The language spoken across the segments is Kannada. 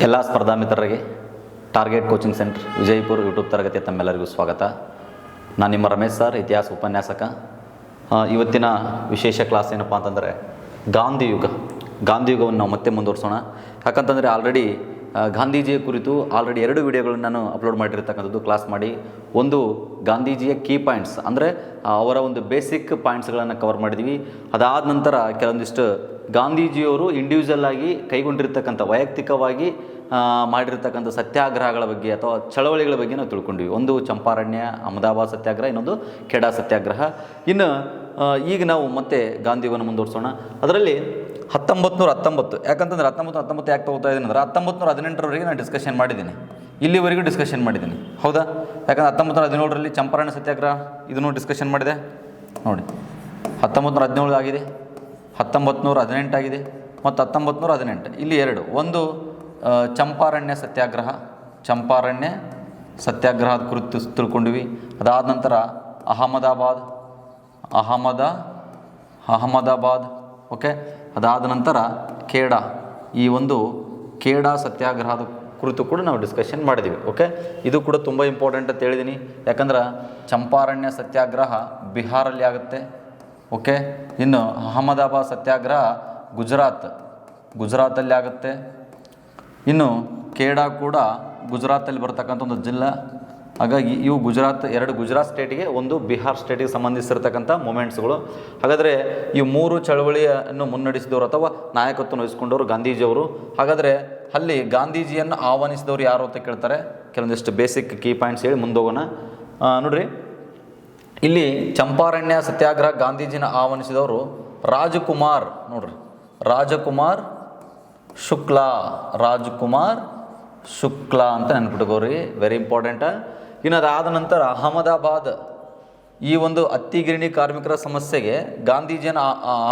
ಎಲ್ಲ ಸ್ಪರ್ಧಾ ಮಿತ್ರರಿಗೆ target coaching centre Vijayapura YouTube ತರಗತಿಯ ತಮ್ಮೆಲ್ಲರಿಗೂ ಸ್ವಾಗತ. ನಾನು ನಿಮ್ಮ ರಮೇಶ್ ಸರ್, ಇತಿಹಾಸ ಉಪನ್ಯಾಸಕ. ಇವತ್ತಿನ ವಿಶೇಷ ಕ್ಲಾಸ್ ಏನಪ್ಪ ಅಂತಂದರೆ ಗಾಂಧಿಯುಗವನ್ನು ನಾವು ಮತ್ತೆ ಮುಂದುವರಿಸೋಣ. ಯಾಕಂತಂದರೆ ಆಲ್ರೆಡಿ ಗಾಂಧೀಜಿಯ ಕುರಿತು ಆಲ್ರೆಡಿ 2 ವಿಡಿಯೋಗಳನ್ನು ನಾನು ಅಪ್ಲೋಡ್ ಮಾಡಿರ್ತಕ್ಕಂಥದ್ದು, ಕ್ಲಾಸ್ ಮಾಡಿ. ಒಂದು ಗಾಂಧೀಜಿಯ ಕೀ ಪಾಯಿಂಟ್ಸ್ ಅಂದರೆ ಅವರ ಒಂದು ಬೇಸಿಕ್ ಪಾಯಿಂಟ್ಸ್ಗಳನ್ನು ಕವರ್ ಮಾಡಿದ್ವಿ. ಅದಾದ ನಂತರ ಕೆಲವೊಂದಿಷ್ಟು ಗಾಂಧೀಜಿಯವರು ಇಂಡಿವಿಜುವಲ್ ಆಗಿ ಕೈಗೊಂಡಿರ್ತಕ್ಕಂಥ ವೈಯಕ್ತಿಕವಾಗಿ ಮಾಡಿರ್ತಕ್ಕಂಥ ಸತ್ಯಾಗ್ರಹಗಳ ಬಗ್ಗೆ ಅಥವಾ ಚಳವಳಿಗಳ ಬಗ್ಗೆ ನಾವು ತಿಳ್ಕೊಂಡ್ವಿ. ಒಂದು ಚಂಪಾರಣ್ಯ, ಅಹಮದಾಬಾದ್ ಸತ್ಯಾಗ್ರಹ, ಇನ್ನೊಂದು ಖೇಡಾ ಸತ್ಯಾಗ್ರಹ. ಇನ್ನು ಈಗ ನಾವು ಮತ್ತೆ ಗಾಂಧಿಯುಗವನ್ನು ಮುಂದುವರಿಸೋಣ. ಅದರಲ್ಲಿ 1919, ಯಾಕಂತಂದರೆ 1919 ಯಾಕೆ ತಗೋತಾ ಇದ್ದೀನಿ ಅಂದರೆ 1918ರವರೆಗೆ ನಾನು ಡಿಸ್ಕಷನ್ ಮಾಡಿದ್ದೀನಿ, ಇಲ್ಲಿವರೆಗೂ ಡಿಸ್ಕಷನ್ ಮಾಡಿದ್ದೀನಿ, ಹೌದಾ? ಯಾಕಂದರೆ 1917ರಲ್ಲಿ ಚಂಪಾರಣ್ಯ ಸತ್ಯಾಗ್ರಹ ಇದನ್ನು ಡಿಸ್ಕಷನ್ ಮಾಡಿದೆ ನೋಡಿ. 1917 ಆಗಿದೆ, 1918 ಆಗಿದೆ ಮತ್ತು 1918. ಇಲ್ಲಿ 2, ಒಂದು ಚಂಪಾರಣ್ಯ ಸತ್ಯಾಗ್ರಹದ ಕುರಿತು ತಿಳ್ಕೊಂಡ್ವಿ. ಅದಾದ ನಂತರ ಅಹಮದಾಬಾದ್ ಓಕೆ. ಅದಾದ ನಂತರ ಈ ಒಂದು ಖೇಡಾ ಸತ್ಯಾಗ್ರಹದ ಕುರಿತು ಕೂಡ ನಾವು ಡಿಸ್ಕಷನ್ ಮಾಡಿದ್ದೀವಿ, ಓಕೆ. ಇದು ಕೂಡ ತುಂಬ ಇಂಪಾರ್ಟೆಂಟ್ ಅಂತ ಹೇಳಿದ್ದೀನಿ, ಯಾಕಂದ್ರೆ ಚಂಪಾರಣ್ಯ ಸತ್ಯಾಗ್ರಹ ಬಿಹಾರಲ್ಲಿ ಆಗುತ್ತೆ, ಓಕೆ. ಇನ್ನು ಅಹಮದಾಬಾದ್ ಸತ್ಯಾಗ್ರಹ ಗುಜರಾತಲ್ಲಿ ಆಗುತ್ತೆ. ಇನ್ನು ಖೇಡಾ ಕೂಡ ಗುಜರಾತಲ್ಲಿ ಬರ್ತಕ್ಕಂಥ ಒಂದು ಜಿಲ್ಲೆ. ಹಾಗಾಗಿ ಇವು 2 ಗುಜರಾತ್ ಸ್ಟೇಟಿಗೆ, ಒಂದು ಬಿಹಾರ್ ಸ್ಟೇಟಿಗೆ ಸಂಬಂಧಿಸಿರ್ತಕ್ಕಂಥ ಮೂಮೆಂಟ್ಸ್ಗಳು. ಹಾಗಾದರೆ ಈ 3 ಚಳವಳಿಯನ್ನು ಮುನ್ನಡೆಸಿದವರು ಅಥವಾ ನಾಯಕತ್ವ ವಹಿಸ್ಕೊಂಡವರು ಗಾಂಧೀಜಿಯವರು. ಹಾಗಾದರೆ ಅಲ್ಲಿ ಗಾಂಧೀಜಿಯನ್ನು ಆಹ್ವಾನಿಸಿದವರು ಯಾರು ಅಂತ ಕೇಳ್ತಾರೆ. ಕೆಲವೊಂದಿಷ್ಟು ಬೇಸಿಕ್ ಕೀ ಪಾಯಿಂಟ್ಸ್ ಹೇಳಿ ಮುಂದೋಗೋಣ. ನೋಡ್ರಿ, ಇಲ್ಲಿ ಚಂಪಾರಣ್ಯ ಸತ್ಯಾಗ್ರಹ ಗಾಂಧೀಜಿನ ಆಹ್ವಾನಿಸಿದವರು ರಾಜಕುಮಾರ್ ಶುಕ್ಲಾ ಅಂತ ನೆನ್ಪಿಟ್ಕೋರಿ, ವೆರಿ ಇಂಪಾರ್ಟೆಂಟ್. ಇನ್ನು ಅದಾದ ನಂತರ ಅಹಮದಾಬಾದ್, ಈ ಒಂದು ಹತ್ತಿಗಿರಣಿ ಕಾರ್ಮಿಕರ ಸಮಸ್ಯೆಗೆ ಗಾಂಧೀಜಿಯನ್ನು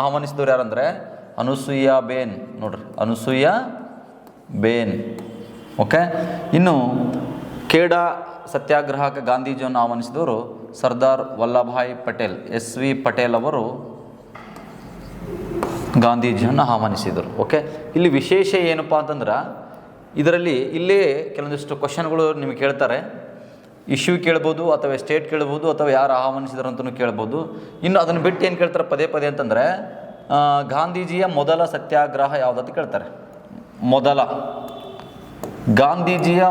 ಆಹ್ವಾನಿಸಿದವರು ಯಾರಂದರೆ ಅನುಸೂಯ ಬೇನ್, ಓಕೆ. ಇನ್ನು ಖೇಡಾ ಸತ್ಯಾಗ್ರಹಕ್ಕೆ ಗಾಂಧೀಜಿಯನ್ನು ಆಹ್ವಾನಿಸಿದವರು ಸರ್ದಾರ್ ವಲ್ಲಭಾಯ್ ಪಟೇಲ್, SV ಪಟೇಲ್ ಅವರು ಗಾಂಧೀಜಿಯನ್ನು ಆಹ್ವಾನಿಸಿದರು, ಓಕೆ. ಇಲ್ಲಿ ವಿಶೇಷ ಏನಪ್ಪ ಅಂತಂದ್ರೆ ಇಲ್ಲೇ ಕೆಲವೊಂದಿಷ್ಟು ಕ್ವಶನ್ಗಳು ನಿಮಗೆ ಕೇಳ್ತಾರೆ. ಇಶ್ಯೂ ಕೇಳ್ಬೋದು, ಅಥವಾ ಸ್ಟೇಟ್ ಕೇಳ್ಬೋದು, ಅಥವಾ ಯಾರು ಆಹ್ವಾನಿಸಿದ್ರು ಅಂತಲೂ ಕೇಳ್ಬೋದು. ಇನ್ನು ಅದನ್ನು ಬಿಟ್ಟು ಏನು ಕೇಳ್ತಾರೆ ಪದೇ ಅಂತಂದರೆ ಗಾಂಧೀಜಿಯ ಮೊದಲ ಸತ್ಯಾಗ್ರಹ ಯಾವುದಂತ ಕೇಳ್ತಾರೆ. ಗಾಂಧೀಜಿಯ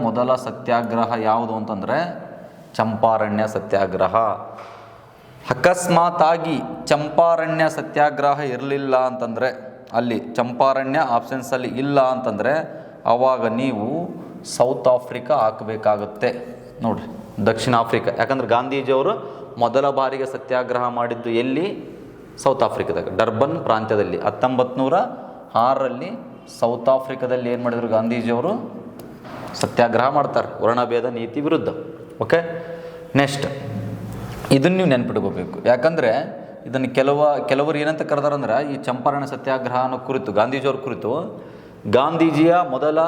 ಮೊದಲ ಸತ್ಯಾಗ್ರಹ ಯಾವುದು ಅಂತಂದರೆ ಚಂಪಾರಣ್ಯ ಸತ್ಯಾಗ್ರಹ. ಅಕಸ್ಮಾತ್ ಆಗಿ ಚಂಪಾರಣ್ಯ ಸತ್ಯಾಗ್ರಹ ಇರಲಿಲ್ಲ ಅಂತಂದರೆ, ಅಲ್ಲಿ ಚಂಪಾರಣ್ಯ ಆಪ್ಷನ್ಸಲ್ಲಿ ಇಲ್ಲ ಅಂತಂದರೆ ಆವಾಗ ನೀವು ಸೌತ್ ಆಫ್ರಿಕಾ ಹಾಕಬೇಕಾಗುತ್ತೆ ನೋಡಿರಿ, ದಕ್ಷಿಣ ಆಫ್ರಿಕಾ. ಯಾಕಂದ್ರೆ ಗಾಂಧೀಜಿಯವರು ಮೊದಲ ಬಾರಿಗೆ ಸತ್ಯಾಗ್ರಹ ಮಾಡಿದ್ದು ಎಲ್ಲಿ? ಸೌತ್ ಆಫ್ರಿಕಾದಾಗ, ಡರ್ಬನ್ ಪ್ರಾಂತ್ಯದಲ್ಲಿ. 1906ರಲ್ಲಿ ಸೌತ್ ಆಫ್ರಿಕಾದಲ್ಲಿ ಏನು ಮಾಡಿದರು ಗಾಂಧೀಜಿಯವರು? ಸತ್ಯಾಗ್ರಹ ಮಾಡ್ತಾರೆ, ವರ್ಣಭೇದ ನೀತಿ ವಿರುದ್ಧ, ಓಕೆ. ನೆಕ್ಸ್ಟ್ ಇದನ್ನು ನೀವು ನೆನ್ಪಿಟ್ಕೋಬೇಕು, ಯಾಕಂದರೆ ಇದನ್ನು ಕೆಲವರು ಏನಂತ ಕರೆದಾರಂದ್ರೆ ಈ ಚಂಪಾರಣ್ಯ ಸತ್ಯಾಗ್ರಹ ಅನ್ನೋ ಕುರಿತು, ಗಾಂಧೀಜಿಯವ್ರ ಕುರಿತು ಗಾಂಧೀಜಿಯ ಮೊದಲ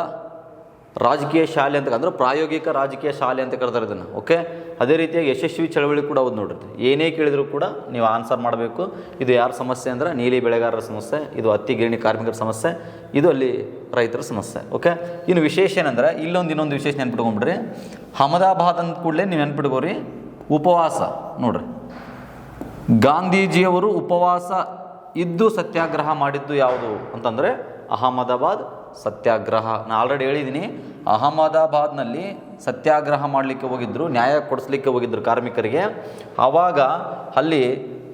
ರಾಜಕೀಯ ಶಾಲೆ ಅಂತ, ಅಂದರೆ ಪ್ರಾಯೋಗಿಕ ರಾಜಕೀಯ ಶಾಲೆ ಅಂತ ಕರೆದಾರೆ ಇದನ್ನು, ಓಕೆ. ಅದೇ ರೀತಿಯಾಗಿ ಯಶಸ್ವಿ ಚಳವಳಿ ಕೂಡ ಹೌದು ನೋಡಿರಿ. ಏನೇ ಕೇಳಿದರೂ ಕೂಡ ನೀವು ಆನ್ಸರ್ ಮಾಡಬೇಕು. ಇದು ಯಾರ ಸಮಸ್ಯೆ ಅಂದರೆ ನೀಲಿ ಬೆಳೆಗಾರರ ಸಮಸ್ಯೆ, ಇದು ಹತ್ತಿ ಗಿರಣಿ ಕಾರ್ಮಿಕರ ಸಮಸ್ಯೆ, ಇದು ಅಲ್ಲಿ ರೈತರ ಸಮಸ್ಯೆ, ಓಕೆ. ಇನ್ನು ವಿಶೇಷ ಏನಂದ್ರೆ ಇನ್ನೊಂದು ವಿಶೇಷ ನೆನ್ಪಿಟ್ಕೊಂಡ್ಬಿಡ್ರಿ. ಅಹಮದಾಬಾದ್ ಅಂದ ಕೂಡಲೇ ನೀವು ನೆನ್ಪಿಟ್ಕೋರಿ ಉಪವಾಸ. ನೋಡ್ರಿ, ಗಾಂಧೀಜಿಯವರು ಉಪವಾಸ ಇದ್ದು ಸತ್ಯಾಗ್ರಹ ಮಾಡಿದ್ದು ಯಾವುದು ಅಂತಂದರೆ ಅಹಮದಾಬಾದ್ ಸತ್ಯಾಗ್ರಹ. ನಾನು ಆಲ್ರೆಡಿ ಹೇಳಿದ್ದೀನಿ, ಅಹಮದಾಬಾದ್ನಲ್ಲಿ ಸತ್ಯಾಗ್ರಹ ಮಾಡಲಿಕ್ಕೆ ಹೋಗಿದ್ದರು, ನ್ಯಾಯ ಕೊಡಿಸ್ಲಿಕ್ಕೆ ಹೋಗಿದ್ದರು ಕಾರ್ಮಿಕರಿಗೆ. ಆವಾಗ ಅಲ್ಲಿ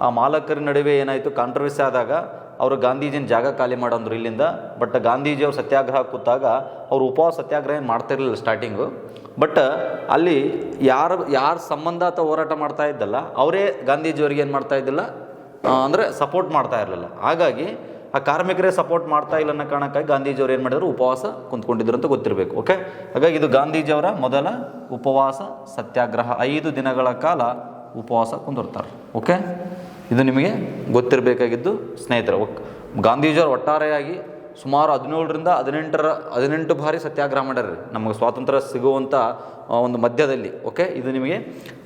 ಆ ಮಾಲಕರ ನಡುವೆ ಏನಾಯಿತು, ಕಾಂಟ್ರವರ್ಸಿ ಆದಾಗ ಅವರು ಗಾಂಧೀಜಿನ ಜಾಗ ಖಾಲಿ ಮಾಡಂದ್ರು ಇಲ್ಲಿಂದ. ಬಟ್ ಗಾಂಧೀಜಿಯವರು ಸತ್ಯಾಗ್ರಹ ಕೂತಾಗ ಅವರು ಉಪವಾಸ ಸತ್ಯಾಗ್ರಹ ಏನು ಮಾಡ್ತಿರಲಿಲ್ಲ ಸ್ಟಾರ್ಟಿಂಗು. ಬಟ್ ಅಲ್ಲಿ ಯಾರು ಸಂಬಂಧ ಅಥವಾ ಹೋರಾಟ ಮಾಡ್ತಾ ಇದ್ದಲ್ಲ ಅವರೇ ಗಾಂಧೀಜಿಯವರಿಗೆ ಏನು ಮಾಡ್ತಾ ಇದ್ದಿಲ್ಲ ಅಂದರೆ ಸಪೋರ್ಟ್ ಮಾಡ್ತಾ ಇರಲಿಲ್ಲ. ಹಾಗಾಗಿ ಆ ಕಾರ್ಮಿಕರೇ ಸಪೋರ್ಟ್ ಮಾಡ್ತಾ ಇಲ್ಲ ಅನ್ನೋ ಕಾರಣಕ್ಕಾಗಿ ಗಾಂಧೀಜಿಯವರು ಏನು ಮಾಡಿದ್ರು, ಉಪವಾಸ ಕುಂತ್ಕೊಂಡಿದ್ರು ಅಂತ ಗೊತ್ತಿರಬೇಕು, ಓಕೆ. ಹಾಗಾಗಿ ಇದು ಗಾಂಧೀಜಿಯವರ ಮೊದಲ ಉಪವಾಸ ಸತ್ಯಾಗ್ರಹ. 5 ದಿನಗಳ ಕಾಲ ಉಪವಾಸ ಕುಂದಿರ್ತಾರೆ, ಓಕೆ. ಇದು ನಿಮಗೆ ಗೊತ್ತಿರಬೇಕಾಗಿದ್ದು ಸ್ನೇಹಿತರೆ. ಗಾಂಧೀಜಿಯವರು ಒಟ್ಟಾರೆಯಾಗಿ ಸುಮಾರು 17ರಿಂದ 18 ಬಾರಿ ಸತ್ಯಾಗ್ರಹ ಮಾಡ್ಯಾರ್ರಿ ನಮಗೆ ಸ್ವಾತಂತ್ರ್ಯ ಸಿಗುವಂಥ ಒಂದು ಮಧ್ಯದಲ್ಲಿ, ಓಕೆ. ಇದು ನಿಮಗೆ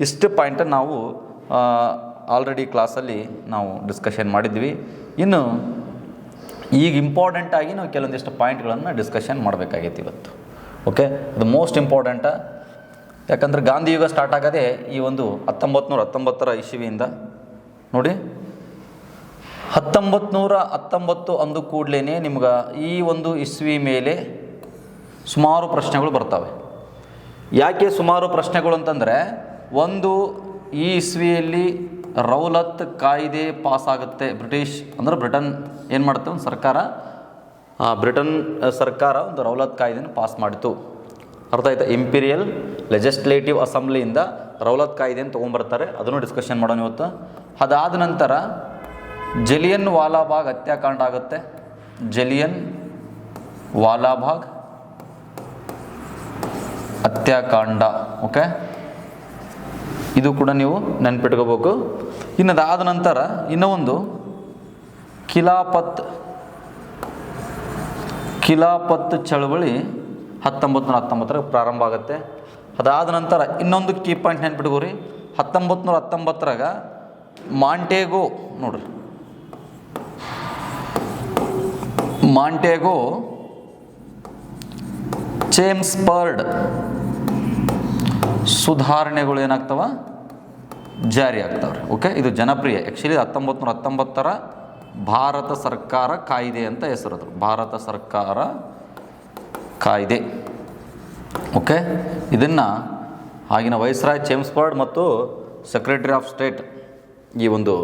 ಇಷ್ಟು ಪಾಯಿಂಟನ್ನು ನಾವು ಆಲ್ರೆಡಿ ಕ್ಲಾಸಲ್ಲಿ ನಾವು ಡಿಸ್ಕಷನ್ ಮಾಡಿದ್ವಿ. ಇನ್ನು ಈಗ ಇಂಪಾರ್ಟೆಂಟಾಗಿ ನಾವು ಕೆಲವೊಂದಿಷ್ಟು ಪಾಯಿಂಟ್ಗಳನ್ನು ಡಿಸ್ಕಷನ್ ಮಾಡಬೇಕಾಗೈತಿ ಇವತ್ತು. ಓಕೆ, ಅದು ಮೋಸ್ಟ್ ಇಂಪಾರ್ಟೆಂಟ. ಯಾಕಂದರೆ ಗಾಂಧಿ ಯುಗ ಸ್ಟಾರ್ಟ್ ಆಗೋದೇ ಈ ಒಂದು 1919 ಇಸವಿಯಿಂದ. ನೋಡಿ, 1919 ಅಂದು ಕೂಡಲೇ ನಿಮ್ಗೆ ಈ ಒಂದು ಇಸ್ವಿ ಮೇಲೆ ಸುಮಾರು ಪ್ರಶ್ನೆಗಳು ಬರ್ತವೆ. ಯಾಕೆ ಸುಮಾರು ಪ್ರಶ್ನೆಗಳು ಅಂತಂದರೆ, ಒಂದು ಈ ಇಸ್ವಿಯಲ್ಲಿ ರೌಲತ್ ಕಾಯ್ದೆ ಪಾಸಾಗುತ್ತೆ. ಬ್ರಿಟನ್ ಏನು ಮಾಡುತ್ತೆ, ಒಂದು ಸರ್ಕಾರ, ಬ್ರಿಟನ್ ಸರ್ಕಾರ ಒಂದು ರೌಲತ್ ಕಾಯ್ದೆನ ಪಾಸ್ ಮಾಡಿತು. ಅರ್ಥ ಆಯ್ತಾ? ಇಂಪೀರಿಯಲ್ ಲೆಜಿಸ್ಲೇಟಿವ್ ಅಸೆಂಬ್ಲಿಯಿಂದ ರೌಲತ್ ಕಾಯ್ದೆಯನ್ನು ತೊಗೊಂಬರ್ತಾರೆ. ಅದನ್ನು ಡಿಸ್ಕಷನ್ ಮಾಡೋಣ ಇವತ್ತು. ಅದಾದ ನಂತರ ಜಲಿಯನ್ ವಾಲಾಬಾಗ್ ಹತ್ಯಾಕಾಂಡ ಆಗುತ್ತೆ. ಜಲಿಯನ್ ವಾಲಾಬಾಗ್ ಹತ್ಯಾಕಾಂಡ. ಓಕೆ, ಇದು ಕೂಡ ನೀವು ನೆನ್ಪಿಟ್ಕೋಬೇಕು. ಇನ್ನು ಅದಾದ ನಂತರ ಇನ್ನೂ ಒಂದು ಖಿಲಾಫತ್ ಚಳವಳಿ 1919 ಪ್ರಾರಂಭ ಆಗುತ್ತೆ. ಅದಾದ ನಂತರ ಇನ್ನೊಂದು ಕೀ ಪಾಯಿಂಟ್ ನೆನ್ಪಿಟ್ಕೋರಿ, 1919 ಮಾಂಟೇಗೋ, ನೋಡ್ರಿ, ಮಾಂಟೇಗೋ ಚೇಮ್ಸ್ಬರ್ಗ್ ಸುಧಾರಣೆಗಳು ಏನಾಗ್ತವ, ಜಾರಿ ಆಗ್ತವ್ರೆ. ಓಕೆ, ಇದು ಜನಪ್ರಿಯ. ಆ್ಯಕ್ಚುಲಿ 1919 ಭಾರತ ಸರ್ಕಾರ ಕಾಯ್ದೆ ಅಂತ ಹೆಸರು. ಭಾರತ ಸರ್ಕಾರ ಕಾಯ್ದೆ. ಓಕೆ, ಇದನ್ನು ಆಗಿನ ವೈಸ್ರಾಯ್ ಚೇಮ್ಸ್ಬರ್ಗ್ ಮತ್ತು ಸೆಕ್ರೆಟರಿ ಆಫ್ ಸ್ಟೇಟ್ ಈ ಒಂದು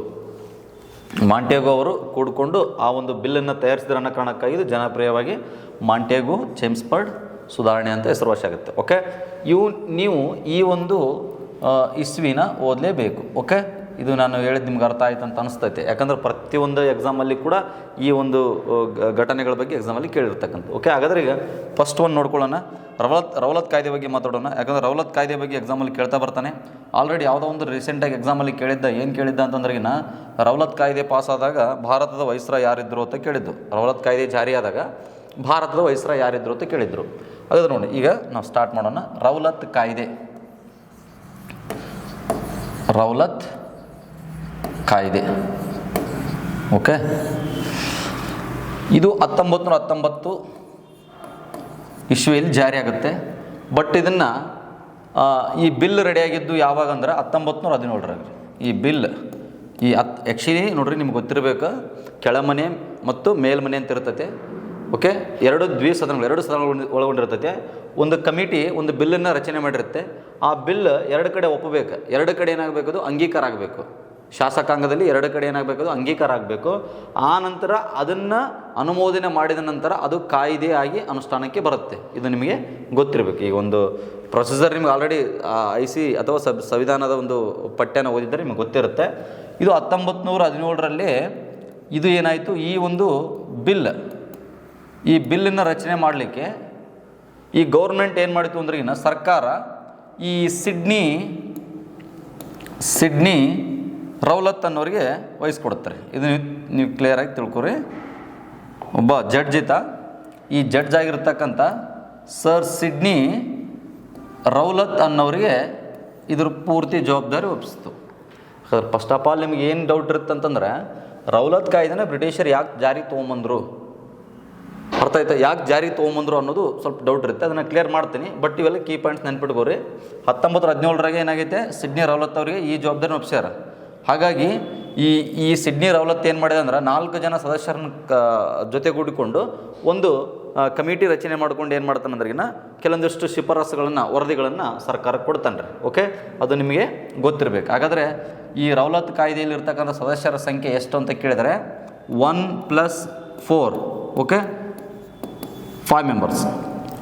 ಮಾಂಟೇಗೋ ಅವರು ಕೂಡಿಕೊಂಡು ಆ ಒಂದು ಬಿಲ್ಲನ್ನು ತಯಾರಿಸಿದ್ರ ಅನ್ನೋ ಕಾರಣಕ್ಕಾಗಿ ಇದು ಜನಪ್ರಿಯವಾಗಿ ಮಾಂಟೇಗೋ ಚೇಮ್ಸ್ಬರ್ಗ್ ಸುಧಾರಣೆ ಅಂತ ಹೆಸರುವಾಸಿ ಆಗುತ್ತೆ. ಓಕೆ, ನೀವು ಈ ಒಂದು ಇಸ್ವಿನ ಓದಲೇಬೇಕು. ಓಕೆ, ಇದು ನಾನು ಹೇಳಿದ್ದು ನಿಮ್ಗೆ ಅರ್ಥ ಆಯ್ತು ಅಂತ ಅನಿಸ್ತೈತೆ. ಯಾಕಂದರೆ ಪ್ರತಿಯೊಂದು ಎಕ್ಸಾಮಲ್ಲಿ ಕೂಡ ಈ ಒಂದು ಘಟನೆಗಳ ಬಗ್ಗೆ ಎಕ್ಸಾಮಲ್ಲಿ ಕೇಳಿರ್ತಕ್ಕಂಥ. ಓಕೆ, ಹಾಗಾದರೆ ಈಗ ಫಸ್ಟ್ ಒಂದು ನೋಡ್ಕೊಳ್ಳೋಣ. ರೌಲತ್ ಕಾಯ್ದೆ ಬಗ್ಗೆ ಮಾತಾಡೋಣ. ಯಾಕಂದರೆ ರೌಲತ್ ಕಾಯ್ದೆ ಬಗ್ಗೆ ಎಕ್ಸಾಮಲ್ಲಿ ಕೇಳ್ತಾ ಬರ್ತಾನೆ. ಆಲ್ರೆಡಿ ಯಾವುದೋ ಒಂದು ರೀಸೆಂಟಾಗಿ ಎಕ್ಸಾಮಲ್ಲಿ ಏನು ಕೇಳಿದ್ದ ಅಂತಂದ್ರೆಗಿನ ರೌಲತ್ ಕಾಯ್ದೆ ಪಾಸಾದಾಗ ಭಾರತದ ವೈಸ್ರಾಯ್ ಯಾರಿದ್ರು ಅಂತ ಕೇಳಿದ್ದು. ರೌಲತ್ ಕಾಯ್ದೆ ಜಾರಿಯಾದಾಗ ಭಾರತದ ವೈಸ್ರಾಯ್ ಯಾರಿದ್ರು ಅಂತ ಕೇಳಿದ್ರು. ಹಾಗಾದ್ರೆ ನೋಡಿ, ಈಗ ನಾವು ಸ್ಟಾರ್ಟ್ ಮಾಡೋಣ. ರೌಲತ್ ಕಾಯ್ದೆ. ರೌಲತ್ ಕಾಯ್ದೆ. ಓಕೆ, ಇದು 1919 ಇಸ್ವಿಯಲ್ಲಿ ಜಾರಿ ಆಗುತ್ತೆ. ಬಟ್ ಇದನ್ನು ಈ ಬಿಲ್ ರೆಡಿಯಾಗಿದ್ದು ಯಾವಾಗ ಅಂದ್ರೆ 1917 ಈ ಬಿಲ್ ಆ್ಯಕ್ಚುಲಿ ನೋಡ್ರಿ, ನಿಮ್ಗೆ ಗೊತ್ತಿರಬೇಕು, ಕೆಳಮನೆ ಮತ್ತು ಮೇಲ್ಮನೆ ಅಂತ ಇರ್ತೈತೆ. ಓಕೆ, ಎರಡು ಸದನಗಳು ಒಳಗೊಂಡಿರ್ತೈತೆ. ಒಂದು ಕಮಿಟಿ ಒಂದು ಬಿಲ್ಲನ್ನು ರಚನೆ ಮಾಡಿರುತ್ತೆ. ಆ ಬಿಲ್ ಎರಡು ಕಡೆ ಒಪ್ಪಬೇಕು. ಎರಡು ಕಡೆ ಏನಾಗಬೇಕು, ಅದು ಅಂಗೀಕಾರ ಆಗಬೇಕು. ಶಾಸಕಾಂಗದಲ್ಲಿ ಎರಡು ಕಡೆ ಏನಾಗಬೇಕು, ಅದು ಅಂಗೀಕಾರ ಆಗಬೇಕು. ಆ ನಂತರ ಅದನ್ನು ಅನುಮೋದನೆ ಮಾಡಿದ ನಂತರ ಅದು ಕಾಯ್ದೆ ಆಗಿ ಅನುಷ್ಠಾನಕ್ಕೆ ಬರುತ್ತೆ. ಇದು ನಿಮಗೆ ಗೊತ್ತಿರಬೇಕು. ಈಗ ಒಂದು ಪ್ರೊಸೀಜರ್ ನಿಮ್ಗೆ ಆಲ್ರೆಡಿ IC ಅಥವಾ ಸಂವಿಧಾನದ ಒಂದು ಪಠ್ಯನ ಓದಿದರೆ ನಿಮಗೆ ಗೊತ್ತಿರುತ್ತೆ. ಇದು 1917 ಇದು ಏನಾಯಿತು, ಈ ಒಂದು ಈ ಬಿಲ್ಲನ್ನು ರಚನೆ ಮಾಡಲಿಕ್ಕೆ ಈ ಗೌರ್ಮೆಂಟ್ ಏನು ಮಾಡಿತು ಅಂದ್ರೆ, ಸರ್ಕಾರ ಈ ಸಿಡ್ನಿ ರೌಲತ್ ಅನ್ನೋರಿಗೆ ವಹಿಸ್ಕೊಡ್ತಾರೆ. ಇದು ನೀವು ಕ್ಲಿಯರಾಗಿ ತಿಳ್ಕೊರಿ. ಒಬ್ಬ ಜಡ್ಜ್ ಇದ್ದ. ಈ ಜಡ್ಜ್ ಆಗಿರ್ತಕ್ಕಂಥ ಸರ್ ಸಿಡ್ನಿ ರೌಲತ್ ಅನ್ನೋರಿಗೆ ಇದ್ರ ಪೂರ್ತಿ ಜವಾಬ್ದಾರಿ ಒಪ್ಪಿಸ್ತು. ಫಸ್ಟ್ ಆಫ್ ಆಲ್ ನಿಮ್ಗೆ ಏನು ಡೌಟ್ ಇರುತ್ತಂತಂದ್ರೆ, ರೌಲತ್ ಕಾಯ್ದೆನ ಬ್ರಿಟಿಷರು ಯಾಕೆ ಜಾರಿಗೆ ತೊಗೊಂಬಂದರು, ಅರ್ಥ ಆಯ್ತಾ, ಯಾಕೆ ಜಾರಿ ತೊಗೊಂಬಂದರು ಅನ್ನೋದು ಸ್ವಲ್ಪ ಡೌಟ್ ಇರುತ್ತೆ. ಅದನ್ನು ಕ್ಲಿಯರ್ ಮಾಡ್ತೀನಿ. ಬಟ್ ಇವೆಲ್ಲ ಕೀ ಪಾಯಿಂಟ್ಸ್ ನೆನ್ಪಿಟ್ಕೋರಿ. 1917 ಏನಾಗೈತೆ, ಸಿಡ್ನಿ ರೌಲತ್ ಅವರಿಗೆ ಈ ಜವಾಬ್ದಾರಿ ಒಪ್ಸ್ಯಾರ. ಹಾಗಾಗಿ ಈ ಸಿಡ್ನಿ ರೌಲತ್ ಏನು ಮಾಡಿದೆ ಅಂದ್ರೆ, 4 ಜನ ಸದಸ್ಯರನ್ನ ಜೊತೆಗೂಡಿಕೊಂಡು ಒಂದು ಕಮಿಟಿ ರಚನೆ ಮಾಡ್ಕೊಂಡು ಏನು ಮಾಡ್ತಾನಂದ್ರಿಗಿನ ಕೆಲವೊಂದಿಷ್ಟು ಶಿಫಾರಸುಗಳನ್ನು, ವರದಿಗಳನ್ನು ಸರ್ಕಾರಕ್ಕೆ ಕೊಡ್ತಾನೆ ರೀ. ಓಕೆ, ಅದು ನಿಮಗೆ ಗೊತ್ತಿರಬೇಕು. ಹಾಗಾದರೆ ಈ ರೌಲತ್ ಕಾಯ್ದೆಯಲ್ಲಿರ್ತಕ್ಕಂಥ ಸದಸ್ಯರ ಸಂಖ್ಯೆ ಎಷ್ಟು ಅಂತ ಕೇಳಿದರೆ 1+4. Okay, 5 members.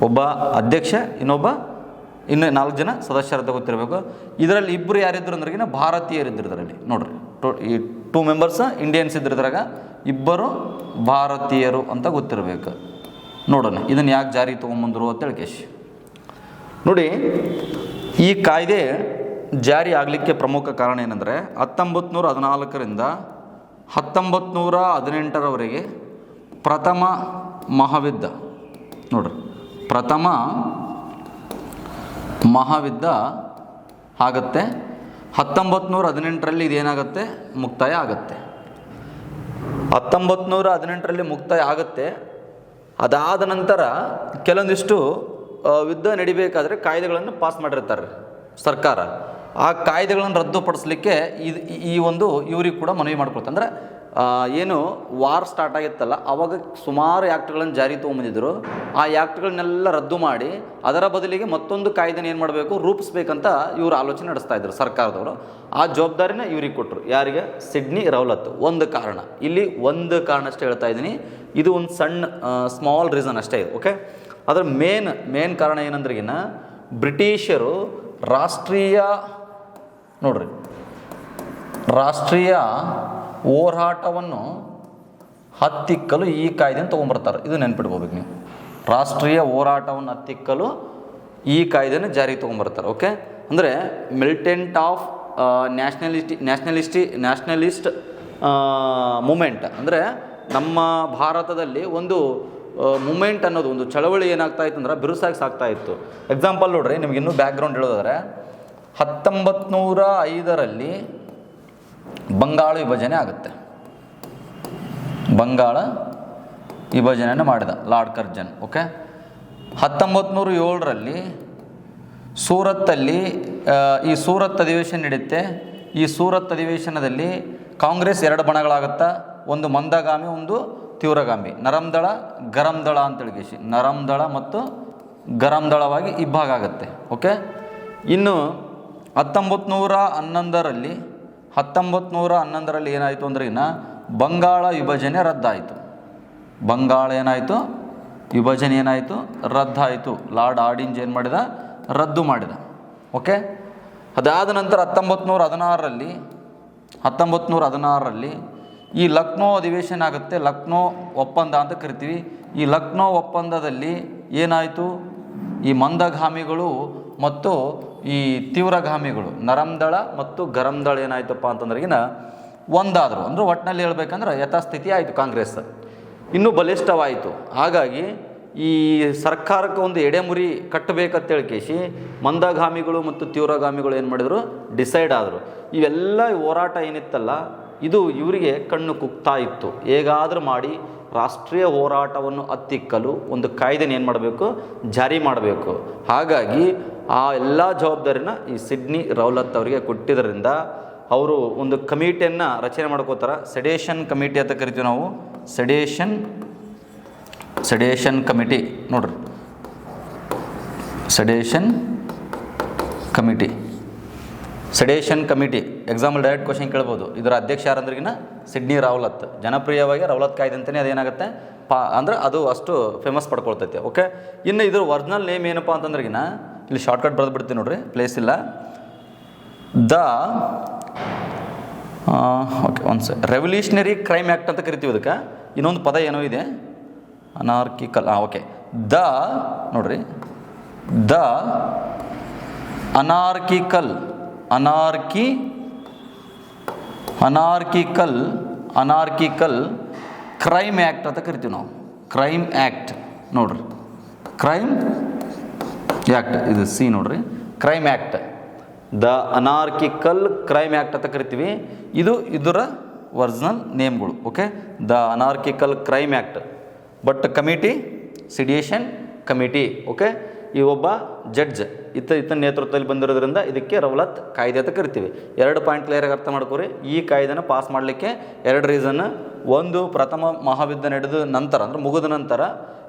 ಒಬ್ಬ ಅಧ್ಯಕ್ಷ, ಇನ್ನು 4 ಜನ ಸದಸ್ಯರಂತ ಗೊತ್ತಿರಬೇಕು. ಇದರಲ್ಲಿ ಇಬ್ಬರು ಯಾರಿದ್ರು ಅಂದ್ರಿಗಿನ ಭಾರತೀಯರಿದ್ದರು. ಇದರಲ್ಲಿ ನೋಡ್ರಿ, ಈ 2 ಮೆಂಬರ್ಸ್ ಇಂಡಿಯನ್ಸ್ ಇದ್ರು. ಇದ್ರಾಗ ಇಬ್ಬರು ಭಾರತೀಯರು ಅಂತ ಗೊತ್ತಿರಬೇಕು. ನೋಡೋಣ ಇದನ್ನು ಯಾಕೆ ಜಾರಿ ತೊಗೊಂಬಂದರು ಅಂತೇಳಿ ಕೇಶ್ ನೋಡಿ. ಈ ಕಾಯ್ದೆ ಜಾರಿ ಆಗಲಿಕ್ಕೆ ಪ್ರಮುಖ ಕಾರಣ ಏನಂದರೆ, 1914ರಿಂದ 1918ರವರೆಗೆ ಪ್ರಥಮ ಮಹಾಯುದ್ಧ, ನೋಡ್ರಿ, ಪ್ರಥಮ ಮಹಾಯುದ್ಧ ಆಗುತ್ತೆ. 1918ರಲ್ಲಿ ಇದೇನಾಗುತ್ತೆ, ಮುಕ್ತಾಯ ಆಗುತ್ತೆ. 1918ರಲ್ಲಿ ಮುಕ್ತಾಯ ಆಗುತ್ತೆ. ಅದಾದ ನಂತರ ಕೆಲವೊಂದಿಷ್ಟು ಯುದ್ಧ ನಡಿಬೇಕಾದ್ರೆ ಕಾಯ್ದೆಗಳನ್ನು ಪಾಸ್ ಮಾಡಿರ್ತಾರೆ ಸರ್ಕಾರ. ಆ ಕಾಯ್ದೆಗಳನ್ನು ರದ್ದುಪಡಿಸಲಿಕ್ಕೆ ಈ ಒಂದು ಇವ್ರಿಗೆ ಕೂಡ ಮನವಿ ಮಾಡ್ಕೊಳ್ತಾರೆ. ಅಂದರೆ ಏನು ವಾರ್ ಸ್ಟಾರ್ಟ್ ಆಗಿತ್ತಲ್ಲ ಆವಾಗ ಸುಮಾರು ಆ್ಯಕ್ಟ್ಗಳನ್ನು ಜಾರಿ ತೊಗೊಂಬಂದಿದ್ರು. ಆ ಆ್ಯಕ್ಟ್ಗಳನ್ನೆಲ್ಲ ರದ್ದು ಮಾಡಿ ಅದರ ಬದಲಿಗೆ ಮತ್ತೊಂದು ಕಾಯ್ದೆನ ಏನು ಮಾಡಬೇಕು, ರೂಪಿಸ್ಬೇಕಂತ ಇವರು ಆಲೋಚನೆ ನಡೆಸ್ತಾ ಇದ್ರು ಸರ್ಕಾರದವರು. ಆ ಜವಾಬ್ದಾರಿನ ಇವ್ರಿಗೆ ಕೊಟ್ಟರು. ಯಾರಿಗೆ? Sidney Rowlatt. ಒಂದು ಕಾರಣ, ಇಲ್ಲಿ ಒಂದು ಕಾರಣ ಅಷ್ಟೇ ಹೇಳ್ತಾ ಇದ್ದೀನಿ, ಇದು ಒಂದು ಸಣ್ಣ ಸ್ಮಾಲ್ ರೀಸನ್ ಅಷ್ಟೇ ಇದು. ಓಕೆ, ಅದರ ಮೇನ್ ಕಾರಣ ಏನಂದ್ರಿಗಿನ ಬ್ರಿಟಿಷರು ರಾಷ್ಟ್ರೀಯ ಹೋರಾಟವನ್ನು ಹತ್ತಿಕ್ಕಲು ಈ ಕಾಯ್ದೆನ ತೊಗೊಂಬರ್ತಾರೆ. ಇದು ನೆನ್ಪಿಟ್ಕೋಬೇಕು ನೀವು. ರಾಷ್ಟ್ರೀಯ ಹೋರಾಟವನ್ನು ಹತ್ತಿಕ್ಕಲು ಈ ಕಾಯ್ದೆನ ಜಾರಿಗೆ ತೊಗೊಂಬರ್ತಾರೆ. ಓಕೆ, ಅಂದರೆ ಮಿಲಿಟೆಂಟ್ ಆಫ್ ನ್ಯಾಷನಲಿಸ್ಟ್ ಮೂಮೆಂಟ್. ಅಂದರೆ ನಮ್ಮ ಭಾರತದಲ್ಲಿ ಒಂದು ಮೂಮೆಂಟ್ ಅನ್ನೋದು, ಒಂದು ಚಳವಳಿ ಏನಾಗ್ತಾ ಇತ್ತು ಅಂದ್ರೆ ಬಿರುಸಾಗಿ ಸಾಗ್ತಾ ಇತ್ತು. ಎಕ್ಸಾಂಪಲ್ ನೋಡ್ರಿ, ನಿಮ್ಗೆ ಇನ್ನೂ ಬ್ಯಾಕ್ಗ್ರೌಂಡ್ ಹೇಳೋದಾದ್ರೆ 1905ರಲ್ಲಿ ಬಂಗಾಳ ವಿಭಜನೆ ಆಗುತ್ತೆ. ಬಂಗಾಳ ವಿಭಜನೆಯನ್ನು ಮಾಡಿದ ಲಾರ್ಡ್ ಕರ್ಜನ್. ಓಕೆ, 1907ರಲ್ಲಿ ಸೂರತ್ತಲ್ಲಿ ಈ ಸೂರತ್ ಅಧಿವೇಶನ ನಡೆಯುತ್ತೆ. ಈ ಸೂರತ್ ಅಧಿವೇಶನದಲ್ಲಿ ಕಾಂಗ್ರೆಸ್ ಎರಡು ಬಣಗಳಾಗುತ್ತಾ, ಒಂದು ಮಂದಗಾಮಿ, ಒಂದು ತೀವ್ರಗಾಮಿ, ನರಮ್ದಳ ಗರಮ್ದಳ ಅಂತೇಳಿ ನರಮ್ದಳ ಮತ್ತು ಗರಮ್ದಳವಾಗಿ ಇಬ್ಬಾಗ ಆಗುತ್ತೆ. ಓಕೆ, ಇನ್ನು 1911ರಲ್ಲಿ ಏನಾಯಿತು ಅಂದ್ರೆ ಬಂಗಾಳ ವಿಭಜನೆ ರದ್ದಾಯಿತು. ವಿಭಜನೆ ಏನಾಯಿತು? ರದ್ದಾಯಿತು. ಲಾರ್ಡ್ ಆರ್ಡಿಂಜ್ ಏನು ಮಾಡಿದ? ರದ್ದು ಮಾಡಿದ. ಓಕೆ, ಅದಾದ ನಂತರ 1916ರಲ್ಲಿ ಈ ಲಕ್ನೋ ಅಧಿವೇಶನ ಆಗುತ್ತೆ. ಲಕ್ನೋ ಒಪ್ಪಂದ ಅಂತ ಕರಿತೀವಿ. ಈ ಲಕ್ನೋ ಒಪ್ಪಂದದಲ್ಲಿ ಏನಾಯಿತು? ಈ ಮಂದಗಾಮಿಗಳು ಮತ್ತು ಈ ತೀವ್ರಗಾಮಿಗಳು ನರಮ್ದಳ ಮತ್ತು ಗರಮ್ದಳ ಏನಾಯ್ತಪ್ಪ ಅಂತಂದ್ರೆಗಿನ ಒಂದಾದರು. ಅಂದರೆ ಒಟ್ಟಿನಲ್ಲಿ ಹೇಳ್ಬೇಕಂದ್ರೆ ಯಥಾಸ್ಥಿತಿ ಆಯಿತು. ಕಾಂಗ್ರೆಸ್ ಇನ್ನೂ ಬಲಿಷ್ಠವಾಯಿತು. ಹಾಗಾಗಿ ಈ ಸರ್ಕಾರಕ್ಕೆ ಒಂದು ಎಡೆಮುರಿ ಕಟ್ಟಬೇಕಂತೇಳಿ ಕೇಸಿ ಮಂದಗಾಮಿಗಳು ಮತ್ತು ತೀವ್ರಗಾಮಿಗಳು ಏನು ಮಾಡಿದರು? ಡಿಸೈಡ್ ಆದರು. ಇವೆಲ್ಲ ಹೋರಾಟ ಏನಿತ್ತಲ್ಲ ಇದು ಇವರಿಗೆ ಕಣ್ಣು ಕುಗ್ತಾ ಇತ್ತು. ಹೇಗಾದರೂ ಮಾಡಿ ರಾಷ್ಟ್ರೀಯ ಹೋರಾಟವನ್ನು ಹತ್ತಿಕ್ಕಲು ಒಂದು ಕಾಯ್ದೆನ ಏನು ಮಾಡಬೇಕು? ಜಾರಿ ಮಾಡಬೇಕು. ಹಾಗಾಗಿ ಆ ಎಲ್ಲ ಜವಾಬ್ದಾರಿನ ಈ ಸಿಡ್ನಿ ರೌಲತ್ ಅವರಿಗೆ ಕೊಟ್ಟಿದ್ದರಿಂದ ಅವರು ಒಂದು ಕಮಿಟಿಯನ್ನು ರಚನೆ ಮಾಡ್ಕೋತಾರೆ. ಸೆಡೇಷನ್ ಕಮಿಟಿ ಅಂತ ಕರಿತೀವಿ ನಾವು. ಸೆಡೇಷನ್ ಕಮಿಟಿ ನೋಡ್ರಿ, sedation committee example direct question ಕೇಳ್ಬೋದು. ಇದರ ಅಧ್ಯಕ್ಷ ಯಾರಂದ್ರಿಗಿನ ಸಿಡ್ನಿ ರೌಲತ್. ಜನಪ್ರಿಯವಾಗಿ ರೌಲತ್ ಕಾಯ್ದೆ ಅಂತಲೇ ಅದೇನಾಗುತ್ತೆ ಅಂದ್ರೆ ಅದು ಅಷ್ಟು ಫೇಮಸ್ ಪಡ್ಕೊಳ್ತೈತೆ. ಓಕೆ, ಇನ್ನು ಇದ್ರ ಒರಿಜಿನಲ್ ನೇಮ್ ಏನಪ್ಪ ಅಂತಂದ್ರಿಗಿನ ಇಲ್ಲಿ ಶಾರ್ಟ್ಕಟ್ ಬರೆದು ಬಿಡ್ತೀನಿ ನೋಡ್ರಿ, ಪ್ಲೇಸ್ ಇಲ್ಲ. ರೆವಲ್ಯೂಷನರಿ ಕ್ರೈಮ್ ಆ್ಯಕ್ಟ್ ಅಂತ ಕರಿತೀವಿ. ಇದಕ್ಕೆ ಇನ್ನೊಂದು ಪದ ಏನೋ ಇದೆ, ಅನಾರ್ಕಿಕಲ್. ಓಕೆ, ನೋಡ್ರಿ, ದ ಅನಾರ್ಕಿಕಲ್ ಕ್ರೈಮ್ ಆ್ಯಕ್ಟ್ ಅಂತ ಕರಿತೀವಿ ನಾವು. ಕ್ರೈಮ್ ಆ್ಯಕ್ಟ್ ನೋಡ್ರಿ, ಕ್ರೈಮ್ ಆ್ಯಕ್ಟ್ ಇದು ಸಿ ನೋಡ್ರಿ, crime act, the anarchical crime act ಅಂತ ಕರಿತೀವಿ. ಇದರ ಒರಿಜಿನಲ್ ನೇಮ್ಗಳು. Okay, the anarchical crime act. But committee sedition committee. Okay, ಈ ಒಬ್ಬ ಜಡ್ಜ್ ಇತ್ತ ನೇತೃತ್ವದಲ್ಲಿ ಬಂದಿರೋದ್ರಿಂದ ಇದಕ್ಕೆ ರೌಲತ್ ಕಾಯ್ದೆ ಅಂತ ಕರಿತೀವಿ. 2 ಪಾಯಿಂಟ್ ಕ್ಲಿಯರಾಗಿ ಅರ್ಥ ಮಾಡ್ಕೋರಿ. ಈ ಕಾಯ್ದೆನ ಪಾಸ್ ಮಾಡಲಿಕ್ಕೆ 2 ರೀಸನ್. ಒಂದು, ಪ್ರಥಮ ಮಹಾಯುದ್ಧ ನಡೆದ ನಂತರ ಅಂದರೆ ಮುಗಿದ ನಂತರ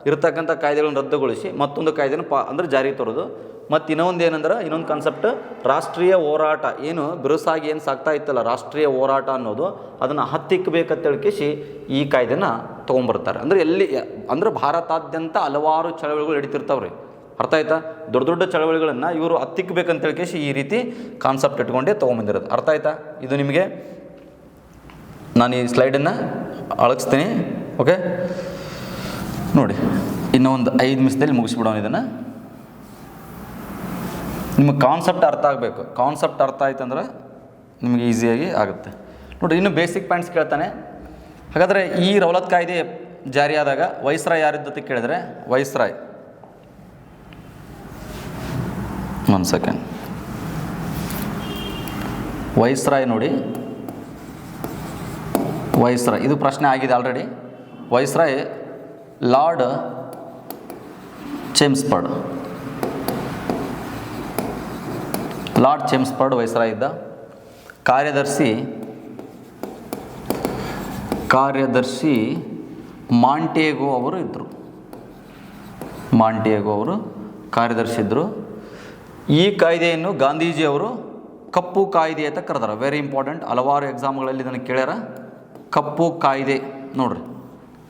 ಇರತಕ್ಕಂಥ ಕಾಯ್ದೆಗಳನ್ನು ರದ್ದುಗೊಳಿಸಿ ಮತ್ತೊಂದು ಕಾಯ್ದೆನ ಅಂದರೆ ಜಾರಿಗೆ ತರೋದು. ಮತ್ತು ಇನ್ನೊಂದು ಕಾನ್ಸೆಪ್ಟ್, ರಾಷ್ಟ್ರೀಯ ಹೋರಾಟ ಏನು ಬಿರುಸಾಗಿ ಏನು ಸಾಗ್ತಾ ಇತ್ತಲ್ಲ ರಾಷ್ಟ್ರೀಯ ಹೋರಾಟ ಅನ್ನೋದು, ಅದನ್ನು ಹತ್ತಿಕ್ಕಬೇಕಂತೇಳಿಸಿ ಈ ಕಾಯ್ದೆನ ತೊಗೊಂಬರ್ತಾರೆ. ಅಂದರೆ ಭಾರತಾದ್ಯಂತ ಹಲವಾರು ಚಳವಳಿಗಳು ನಡೀತಿರ್ತಾವ್ರಿ. ಅರ್ಥ ಆಯ್ತಾ? ದೊಡ್ಡ ಚಳವಳಿಗಳನ್ನು ಇವರು ಹತ್ತಿಕ್ಕಬೇಕಂತೇಳಿಕೇಸಿ ಈ ರೀತಿ ಕಾನ್ಸೆಪ್ಟ್ ಇಟ್ಕೊಂಡೇ ತೊಗೊಂಬಂದಿರೋದು. ಅರ್ಥ ಆಯ್ತಾ? ಇದು ನಿಮಗೆ ನಾನು ಈ ಸ್ಲೈಡನ್ನು ಅಳಗಿಸ್ತೀನಿ. ಓಕೆ, ನೋಡಿ, ಇನ್ನೊಂದು 5 ನಿಮಿಷದಲ್ಲಿ ಮುಗಿಸ್ಬಿಡೋಣ ಇದನ್ನು. ನಿಮಗೆ ಕಾನ್ಸೆಪ್ಟ್ ಅರ್ಥ ಆಗಬೇಕು. ಕಾನ್ಸೆಪ್ಟ್ ಅರ್ಥ ಆಯ್ತು ಅಂದ್ರೆ ನಿಮಗೆ ಈಸಿಯಾಗಿ ಆಗುತ್ತೆ. ನೋಡಿ, ಇನ್ನು ಬೇಸಿಕ್ ಪಾಯಿಂಟ್ಸ್ ಕೇಳ್ತಾನೆ. ಹಾಗಾದರೆ ಈ ರೌಲತ್ ಕಾಯ್ದೆ ಜಾರಿಯಾದಾಗ ವೈಸ್ರಾಯ್ ಯಾರಿದ್ದತೆ ಕೇಳಿದ್ರೆ, ವೈಸ್ರಾಯ್, ಒಂದು ಸೆಕೆಂಡ್, ವೈಸ್ರಾಯ್ ನೋಡಿ, ವೈಸ್ರಾಯ್, ಇದು ಪ್ರಶ್ನೆ ಆಗಿದೆ already. Viceroy lord Chelmsford. Lord Chelmsford viceroy ಇದ್ದ. ಕಾರ್ಯದರ್ಶಿ ಮಾಂಟೇಗೋ ಅವರು ಇದ್ದರು. ಮಾಂಟೇಗೋ ಅವರು ಕಾರ್ಯದರ್ಶಿ ಇದ್ದರು. ಈ ಕಾಯ್ದೆಯನ್ನು ಗಾಂಧೀಜಿಯವರು ಕಪ್ಪು ಕಾಯ್ದೆ ಅಂತ ಕರೆದಾರ. ವೆರಿ ಇಂಪಾರ್ಟೆಂಟ್, ಹಲವಾರು ಎಕ್ಸಾಮ್ಗಳಲ್ಲಿ ಇದನ್ನು ಕೇಳ್ಯಾರ. ಕಪ್ಪು ಕಾಯ್ದೆ ನೋಡ್ರಿ,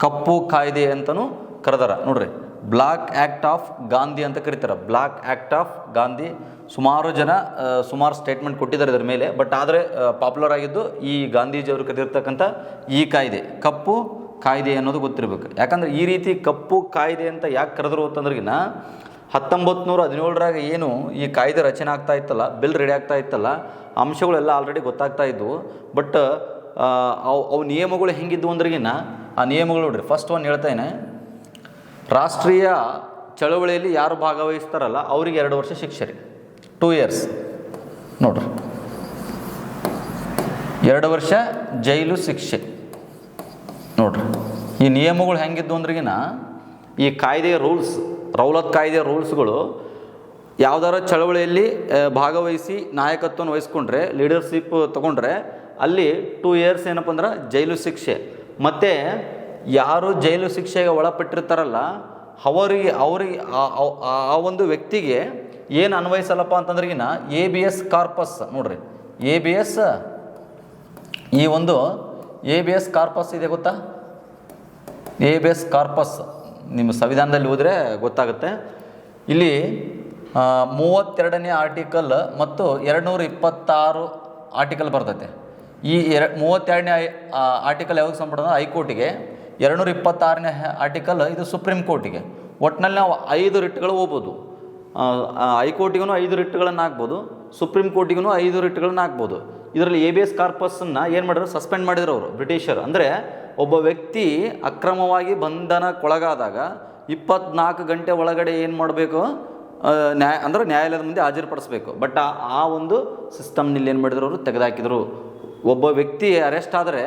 ಕಪ್ಪು ಕಾಯ್ದೆ ಅಂತಲೂ ಕರೆದಾರ ನೋಡ್ರಿ. ಬ್ಲ್ಯಾಕ್ ಆ್ಯಕ್ಟ್ ಆಫ್ ಗಾಂಧಿ ಅಂತ ಕರೀತಾರೆ. Black act of Gandhi. ಸುಮಾರು ಜನ ಸುಮಾರು ಸ್ಟೇಟ್ಮೆಂಟ್ ಕೊಟ್ಟಿದ್ದಾರೆ ಇದರ ಮೇಲೆ. ಬಟ್ ಆದರೆ ಪಾಪ್ಯುಲರ್ ಆಗಿದ್ದು ಈ ಗಾಂಧೀಜಿಯವರು ಕರೆದಿರ್ತಕ್ಕಂಥ ಈ ಕಾಯ್ದೆ, ಕಪ್ಪು ಕಾಯ್ದೆ ಅನ್ನೋದು ಗೊತ್ತಿರಬೇಕು. ಯಾಕಂದರೆ ಈ ರೀತಿ ಕಪ್ಪು ಕಾಯ್ದೆ ಅಂತ ಯಾಕೆ ಕರೆದ್ರು ಅಂತಂದ್ರಿಗಿನ 1917ರಾಗ ಏನು ಈ ಕಾಯ್ದೆ ರಚನೆ ಆಗ್ತಾ ಇತ್ತಲ್ಲ, ಬಿಲ್ ರೆಡಿ ಆಗ್ತಾ ಇತ್ತಲ್ಲ, ಅಂಶಗಳೆಲ್ಲ ಆಲ್ರೆಡಿ ಗೊತ್ತಾಗ್ತಾ ಇದ್ವು. ಬಟ್ ಅವು ನಿಯಮಗಳು ಹೆಂಗಿದ್ವು ಅಂದ್ರಿಗಿನ ಆ ನಿಯಮಗಳು ನೋಡ್ರಿ. ಫಸ್ಟ್ ಒನ್ ಹೇಳ್ತಾನೆ, ರಾಷ್ಟ್ರೀಯ ಚಳವಳಿಯಲ್ಲಿ ಯಾರು ಭಾಗವಹಿಸ್ತಾರಲ್ಲ ಅವರಿಗೆ 2 ವರ್ಷ ಶಿಕ್ಷೆ ರೀ, 2 years ನೋಡ್ರಿ. 2 ವರ್ಷ ಜೈಲು ಶಿಕ್ಷೆ ನೋಡ್ರಿ. ಈ ನಿಯಮಗಳು ಹೆಂಗಿದ್ವು ಅಂದ್ರಿಗಿನ ಈ ಕಾಯ್ದೆಯ ರೂಲ್ಸ್, ರೌಲತ್ ಕಾಯ್ದೆಯ ರೂಲ್ಸ್ಗಳು ಯಾವ್ದಾರ ಚಳವಳಿಯಲ್ಲಿ ಭಾಗವಹಿಸಿ ನಾಯಕತ್ವವನ್ನು ವಹಿಸ್ಕೊಂಡ್ರೆ, ಲೀಡರ್ಶಿಪ್ ತೊಗೊಂಡ್ರೆ ಅಲ್ಲಿ 2 years ಏನಪ್ಪ ಅಂದ್ರೆ ಜೈಲು ಶಿಕ್ಷೆ. ಮತ್ತು ಯಾರು ಜೈಲು ಶಿಕ್ಷೆಗೆ ಒಳಪಟ್ಟಿರ್ತಾರಲ್ಲ ಅವರಿಗೆ ಆ ಒಂದು ವ್ಯಕ್ತಿಗೆ ಏನು ಅನ್ವಯಿಸಲ್ಲಪ್ಪ ಅಂತಂದ್ರಿಗಿನ ABS ಕಾರ್ಪಸ್ ನೋಡ್ರಿ. ಈ ಒಂದು ABS ಕಾರ್ಪಸ್ ಇದೆ ಗೊತ್ತಾ? ABS ಕಾರ್ಪಸ್ ನಿಮ್ಮ ಸಂವಿಧಾನದಲ್ಲಿ ಹೋದರೆ ಗೊತ್ತಾಗುತ್ತೆ. ಇಲ್ಲಿ 32ನೇ ಆರ್ಟಿಕಲ್ ಮತ್ತು 226 ಆರ್ಟಿಕಲ್ ಬರ್ತೈತೆ. ಈ 32ನೇ ಆರ್ಟಿಕಲ್ ಯಾವಾಗ ಸಂಬಂಧ ಹೈಕೋರ್ಟಿಗೆ, 226ನೇ ಆರ್ಟಿಕಲ್ ಇದು ಸುಪ್ರೀಂ ಕೋರ್ಟಿಗೆ. ಒಟ್ಟಿನಲ್ಲಿ ನಾವು 5 ರಿಟ್ಗಳು ಹೋಗ್ಬೋದು. ಹೈಕೋರ್ಟಿಗೂ 5 ರಿಟ್ಗಳನ್ನು ಹಾಕ್ಬೋದು, ಸುಪ್ರೀಂ ಕೋರ್ಟಿಗೂ 5 ರಿಟ್ಗಳನ್ನು ಹಾಕ್ಬೋದು. ಇದರಲ್ಲಿ ABS ಕಾರ್ಪಸ್ಸನ್ನು ಏನು ಮಾಡಿದ್ರು, ಸಸ್ಪೆಂಡ್ ಮಾಡಿದ್ರು ಅವರು ಬ್ರಿಟಿಷರು. ಅಂದರೆ ಒಬ್ಬ ವ್ಯಕ್ತಿ ಅಕ್ರಮವಾಗಿ ಬಂಧನಕ್ಕೊಳಗಾದಾಗ 24 ಗಂಟೆ ಒಳಗಡೆ ಏನು ಮಾಡಬೇಕು, ನ್ಯಾಯಾಲಯದ ಮುಂದೆ ಹಾಜರುಪಡಿಸ್ಬೇಕು. ಬಟ್ ಆ ಒಂದು ಸಿಸ್ಟಮ್ನಲ್ಲಿ ಏನು ಮಾಡಿದ್ರು ಅವರು ತೆಗೆದುಹಾಕಿದ್ರು. ಒಬ್ಬ ವ್ಯಕ್ತಿ ಅರೆಸ್ಟ್ ಆದರೆ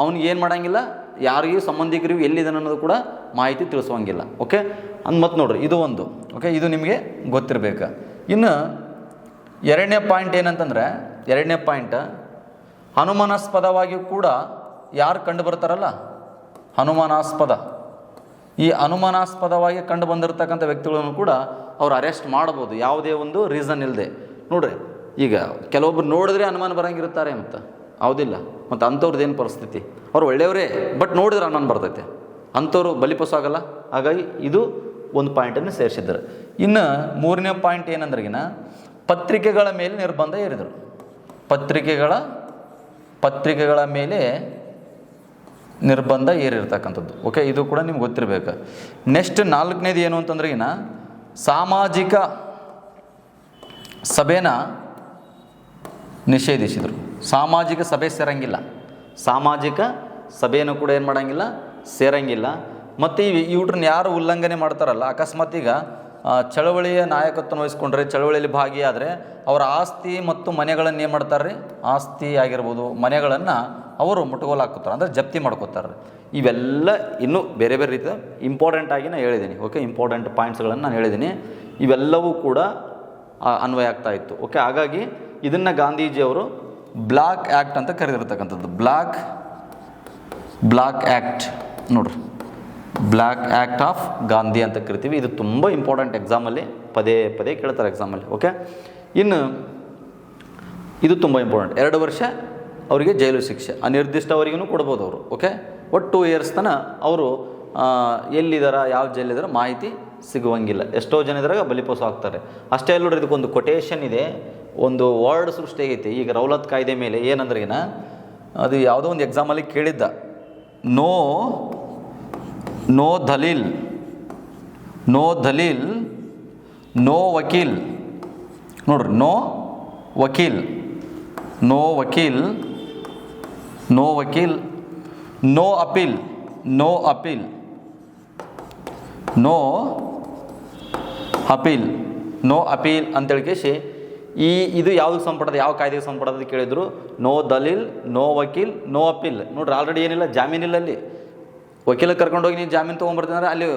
ಅವ್ನಿಗೆ ಏನು ಮಾಡೋಂಗಿಲ್ಲ, ಯಾರಿಗೂ ಸಂಬಂಧಿಕರಿಗೂ ಎಲ್ಲಿದ್ದಾನೆ ಅನ್ನೋದು ಕೂಡ ಮಾಹಿತಿ ತಿಳಿಸುವಂಗಿಲ್ಲ. ಓಕೆ, ಮತ್ತು ನೋಡ್ರಿ ಇದು ಒಂದು. ಓಕೆ, ಇದು ನಿಮಗೆ ಗೊತ್ತಿರಬೇಕು. ಇನ್ನು 2ನೇ ಪಾಯಿಂಟ್ ಏನಂತಂದರೆ, 2ನೇ ಪಾಯಿಂಟ್ ಅನುಮಾನಾಸ್ಪದವಾಗಿಯೂ ಕೂಡ ಯಾರು ಕಂಡು ಬರ್ತಾರಲ್ಲ, ಈ ಅನುಮಾನಾಸ್ಪದವಾಗಿ ಕಂಡು ಬಂದಿರತಕ್ಕಂಥ ವ್ಯಕ್ತಿಗಳನ್ನು ಕೂಡ ಅವ್ರು ಅರೆಸ್ಟ್ ಮಾಡ್ಬೋದು, ಯಾವುದೇ ಒಂದು ರೀಸನ್ ಇಲ್ಲದೆ. ನೋಡ್ರಿ, ಈಗ ಕೆಲವೊಬ್ರು ನೋಡಿದ್ರೆ ಅನುಮಾನ ಬರಂಗಿರುತ್ತಾರೆ ಮತ್ತು ಹೌದಿಲ್ಲ, ಮತ್ತು ಅಂಥವ್ರದ್ದು ಏನು ಪರಿಸ್ಥಿತಿ? ಅವ್ರು ಒಳ್ಳೆಯವರೇ, ಬಟ್ ನೋಡಿದ್ರೆ ಅನುಮಾನ ಬರ್ತೈತೆ, ಅಂಥವ್ರು ಬಲಿಪಶು ಆಗಲ್ಲ. ಹಾಗಾಗಿ ಇದು ಒಂದು ಪಾಯಿಂಟನ್ನು ಸೇರಿಸಿದ್ದಾರೆ. ಇನ್ನು 3ನೇ ಪಾಯಿಂಟ್ ಏನಂದ್ರಿಗಿನ ಪತ್ರಿಕೆಗಳ ಮೇಲೆ ನಿರ್ಬಂಧ ಹೇರಿದರು. ಪತ್ರಿಕೆಗಳ ಮೇಲೆ ನಿರ್ಬಂಧ ಏರಿರ್ತಕ್ಕಂಥದ್ದು. ಓಕೆ, ಇದು ಕೂಡ ನಿಮ್ಗೆ ಗೊತ್ತಿರಬೇಕು. ನೆಕ್ಸ್ಟ್ 4ನೇದು ಏನು ಅಂತಂದ್ರಿಗಿನ ಸಾಮಾಜಿಕ ಸಭೆನ ನಿಷೇಧಿಸಿದರು. ಸಾಮಾಜಿಕ ಸಭೆ ಸೇರಂಗಿಲ್ಲ, ಸಾಮಾಜಿಕ ಸಭೆಯನ್ನು ಕೂಡ ಏನು ಮಾಡೋಂಗಿಲ್ಲ, ಸೇರಂಗಿಲ್ಲ. ಮತ್ತು ಇವ್ರನ್ನ ಯಾರು ಉಲ್ಲಂಘನೆ ಮಾಡ್ತಾರಲ್ಲ, ಅಕಸ್ಮಾತ್ ಈಗ ಚಳವಳಿಯ ನಾಯಕತ್ವವನ್ನು ವಹಿಸ್ಕೊಂಡ್ರೆ, ಚಳವಳಿಯಲ್ಲಿ ಭಾಗಿಯಾದರೆ ಅವರ ಆಸ್ತಿ ಮತ್ತು ಮನೆಗಳನ್ನು ಏನು ಮಾಡ್ತಾರೆ, ಆಸ್ತಿ ಆಗಿರ್ಬೋದು ಮನೆಗಳನ್ನು ಅವರು ಮುಟ್ಟುಗೋಲು ಹಾಕ್ಕೋತಾರೆ, ಅಂದರೆ ಜಪ್ತಿ ಮಾಡ್ಕೋತಾರೆ. ಇವೆಲ್ಲ ಇನ್ನೂ ಬೇರೆ ಬೇರೆ ರೀತಿಯ ಇಂಪಾರ್ಟೆಂಟಾಗಿ ನಾನು ಹೇಳಿದ್ದೀನಿ. ಓಕೆ, ಇಂಪಾರ್ಟೆಂಟ್ ಪಾಯಿಂಟ್ಸ್ಗಳನ್ನು ನಾನು ಹೇಳಿದ್ದೀನಿ. ಇವೆಲ್ಲವೂ ಕೂಡ ಅನ್ವಯ ಆಗ್ತಾ ಇತ್ತು. ಓಕೆ, ಹಾಗಾಗಿ ಇದನ್ನು ಗಾಂಧೀಜಿಯವರು ಬ್ಲ್ಯಾಕ್ ಆ್ಯಕ್ಟ್ ಅಂತ ಕರೆದಿರ್ತಕ್ಕಂಥದ್ದು. ಬ್ಲ್ಯಾಕ್ ಆ್ಯಕ್ಟ್ ನೋಡ್ರಿ, ಬ್ಲ್ಯಾಕ್ ಆ್ಯಕ್ಟ್ ಆಫ್ ಗಾಂಧಿ ಅಂತ ಕರಿತೀವಿ. ಇದು ತುಂಬ ಇಂಪಾರ್ಟೆಂಟ್, ಎಕ್ಸಾಮಲ್ಲಿ ಪದೇ ಕೇಳ್ತಾರೆ ಎಕ್ಸಾಮಲ್ಲಿ. ಓಕೆ, ಇನ್ನು ಇದು ತುಂಬ ಇಂಪಾರ್ಟೆಂಟ್. 2 ವರ್ಷ ಅವರಿಗೆ ಜೈಲು ಶಿಕ್ಷೆ, ಅನಿರ್ದಿಷ್ಟವರಿಗೂ ಕೊಡ್ಬೋದು ಅವರು. ಓಕೆ, ಒಟ್ಟು 2 years ತನಕ ಅವರು ಎಲ್ಲಿದ್ದಾರ, ಯಾವ ಜೈಲಿದ್ದಾರ ಮಾಹಿತಿ ಸಿಗುವಂಗಿಲ್ಲ. ಎಷ್ಟೋ ಜನ ಇದ್ರಾಗ ಬಲಿಪಶು ಆಗ್ತಾರೆ. ಅಷ್ಟೇ ಅಲ್ಲ ನೋಡ್ರಿ, ಇದಕ್ಕೊಂದು ಕೊಟೇಶನ್ ಇದೆ, ಒಂದು ವರ್ಡ್ ಸೃಷ್ಟಿ ಆಗೈತಿ ಈಗ ರೌಲತ್ ಕಾಯ್ದೆ ಮೇಲೆ. ಏನಂದ್ರಿಗಿನ ಅದು ಯಾವುದೋ ಒಂದು ಎಕ್ಸಾಮಲ್ಲಿ ಕೇಳಿದ್ದ, ನೋ ದಲೀಲ್ ನೋ ವಕೀಲ್ ನೋಡ್ರಿ, ನೋ ವಕೀಲ್ ನೋ ಅಪೀಲ್ ಅಂತೇಳಿ ಕೇಸಿ ಇದು ಯಾವುದಕ್ಕೆ ಸಂಬಂಧಪಟ್ಟದ, ಯಾವ ಕಾಯ್ದೆಗೆ ಸಂಬಂಧಪಟ್ಟದ ಕೇಳಿದ್ರು. ನೋ ದಲೀಲ್, ನೋ ವಕೀಲ್, ನೋ ಅಪೀಲ್. ನೋಡ್ರಿ ಆಲ್ರೆಡಿ ಏನಿಲ್ಲ, ಜಾಮೀನಿಲ್ಲ. ಅಲ್ಲಿ ವಕೀಲ ಕರ್ಕೊಂಡೋಗಿ ನೀವು ಜಾಮೀನು ತೊಗೊಂಬರ್ತೀನಂದ್ರೆ ಅಲ್ಲಿ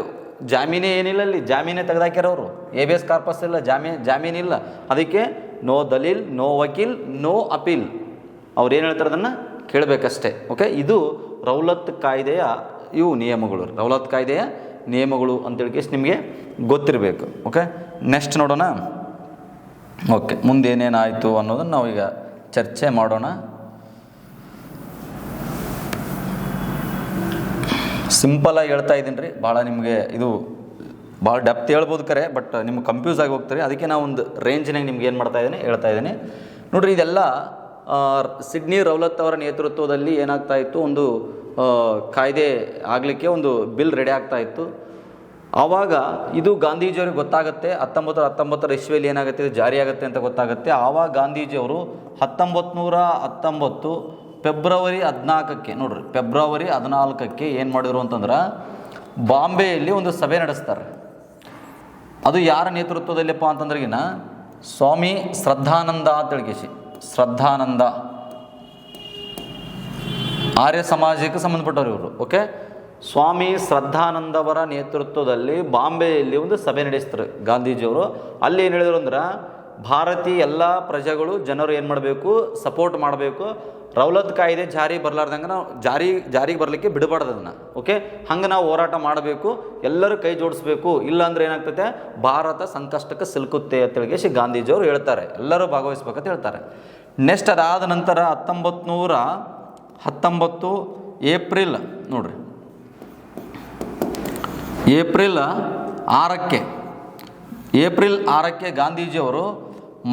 ಜಾಮೀನೇ ಏನಿಲ್ಲ, ಅಲ್ಲಿ ಜಾಮೀನೇ ತೆಗೆದಾಕ್ಯಾರ ಅವರು. ಎಬಿಎಸ್ ಕಾರ್ಪಸ್ ಇಲ್ಲ, ಜಾಮೀನಿಲ್ಲ. ಅದಕ್ಕೆ ನೋ ದಲೀಲ್, ನೋ ವಕೀಲ್, ನೋ ಅಪೀಲ್. ಅವ್ರು ಏನು ಹೇಳ್ತಾರೆ ಅದನ್ನು ಕೇಳಬೇಕಷ್ಟೇ. ಓಕೆ, ಇದು ರೌಲತ್ ಕಾಯ್ದೆಯ ನಿಯಮಗಳು, ರೌಲತ್ ಕಾಯ್ದೆಯ ನಿಯಮಗಳು ಅಂತೇಳಿ ನಿಮಗೆ ಗೊತ್ತಿರಬೇಕು. ಓಕೆ, ನೆಕ್ಸ್ಟ್ ನೋಡೋಣ. ಓಕೆ, ಮುಂದೇನೇನಾಯಿತು ಅನ್ನೋದನ್ನು ನಾವೀಗ ಚರ್ಚೆ ಮಾಡೋಣ. ಸಿಂಪಲಾಗಿ ಹೇಳ್ತಾ ಇದ್ದೀನಿ ರೀ, ಭಾಳ ನಿಮಗೆ ಇದು ಭಾಳ ಡೆಪ್ತ್ ಹೇಳ್ಬೋದು ಕರೆ, ಬಟ್ ನಿಮ್ಗೆ ಕನ್ಫ್ಯೂಸ್ ಆಗಿ ಹೋಗ್ತಾರೆ. ಅದಕ್ಕೆ ನಾವು ಒಂದು ರೇಂಜ್ನಾಗ ನಿಮ್ಗೆ ಏನು ಮಾಡ್ತಾ ಇದ್ದೀನಿ ಹೇಳ್ತಾ ಇದ್ದೀನಿ ನೋಡಿರಿ. ಇದೆಲ್ಲ ಸಿಡ್ನಿ ರೌಲತ್ ಅವರ ನೇತೃತ್ವದಲ್ಲಿ ಏನಾಗ್ತಾ ಇತ್ತು, ಒಂದು ಕಾಯ್ದೆ ಆಗಲಿಕ್ಕೆ ಒಂದು ಬಿಲ್ ರೆಡಿ ಆಗ್ತಾ ಇತ್ತು. ಆವಾಗ ಇದು ಗಾಂಧೀಜಿಯವ್ರಿಗೆ ಗೊತ್ತಾಗುತ್ತೆ. 1919 ಇಸ್ವಿಯಲ್ಲಿ ಏನಾಗುತ್ತೆ, ಇದು ಜಾರಿಯಾಗುತ್ತೆ ಅಂತ ಗೊತ್ತಾಗುತ್ತೆ. ಆವಾಗ ಗಾಂಧೀಜಿಯವರು 1919 ಫೆಬ್ರವರಿ 14ಕ್ಕೆ ನೋಡ್ರಿ, ಫೆಬ್ರವರಿ 14ಕ್ಕೆ ಏನು ಮಾಡಿದ್ರು ಅಂತಂದ್ರೆ ಬಾಂಬೆಯಲ್ಲಿ ಒಂದು ಸಭೆ ನಡೆಸ್ತಾರೆ. ಅದು ಯಾರ ನೇತೃತ್ವದಲ್ಲಿಪ್ಪ ಅಂತಂದ್ರೆಗಿನ ಸ್ವಾಮಿ ಶ್ರದ್ಧಾನಂದ ಅಂತ ಹೇಳಿಕೇಸಿ, ಶ್ರದ್ಧಾನಂದ ಆರ್ಯ ಸಮಾಜಕ್ಕೆ ಸಂಬಂಧಪಟ್ಟವರು ಇವರು. ಓಕೆ, ಸ್ವಾಮಿ ಶ್ರದ್ಧಾನಂದವರ ನೇತೃತ್ವದಲ್ಲಿ ಬಾಂಬೆಯಲ್ಲಿ ಒಂದು ಸಭೆ ನಡೆಸ್ತಾರೆ ಗಾಂಧೀಜಿಯವರು. ಅಲ್ಲಿ ಏನು ಹೇಳಿದ್ರು ಅಂದ್ರೆ ಭಾರತೀಯ ಎಲ್ಲ ಪ್ರಜೆಗಳು ಜನರು ಏನು ಮಾಡಬೇಕು, ಸಪೋರ್ಟ್ ಮಾಡಬೇಕು. ರೌಲತ್ ಕಾಯ್ದೆ ಜಾರಿ ಬರಲಾರ್ದಂಗೆ ನಾವು ಜಾರಿಗೆ ಬರಲಿಕ್ಕೆ ಬಿಡಬಾರ್ದು ಅದನ್ನು. ಓಕೆ, ಹಂಗೆ ನಾವು ಹೋರಾಟ ಮಾಡಬೇಕು, ಎಲ್ಲರೂ ಕೈ ಜೋಡಿಸ್ಬೇಕು. ಇಲ್ಲಾಂದ್ರೆ ಏನಾಗ್ತೈತೆ, ಭಾರತ ಸಂಕಷ್ಟಕ್ಕೆ ಸಿಲುಕುತ್ತೆ ಅಂತೇಳಿ ಗಾಂಧೀಜಿಯವರು ಹೇಳ್ತಾರೆ. ಎಲ್ಲರೂ ಭಾಗವಹಿಸ್ಬೇಕಂತ ಹೇಳ್ತಾರೆ. ನೆಕ್ಸ್ಟ್ ಅದಾದ ನಂತರ 1919 ಏಪ್ರಿಲ್ ನೋಡ್ರಿ, ಏಪ್ರಿಲ್ 6ಕ್ಕೆ ಗಾಂಧೀಜಿಯವರು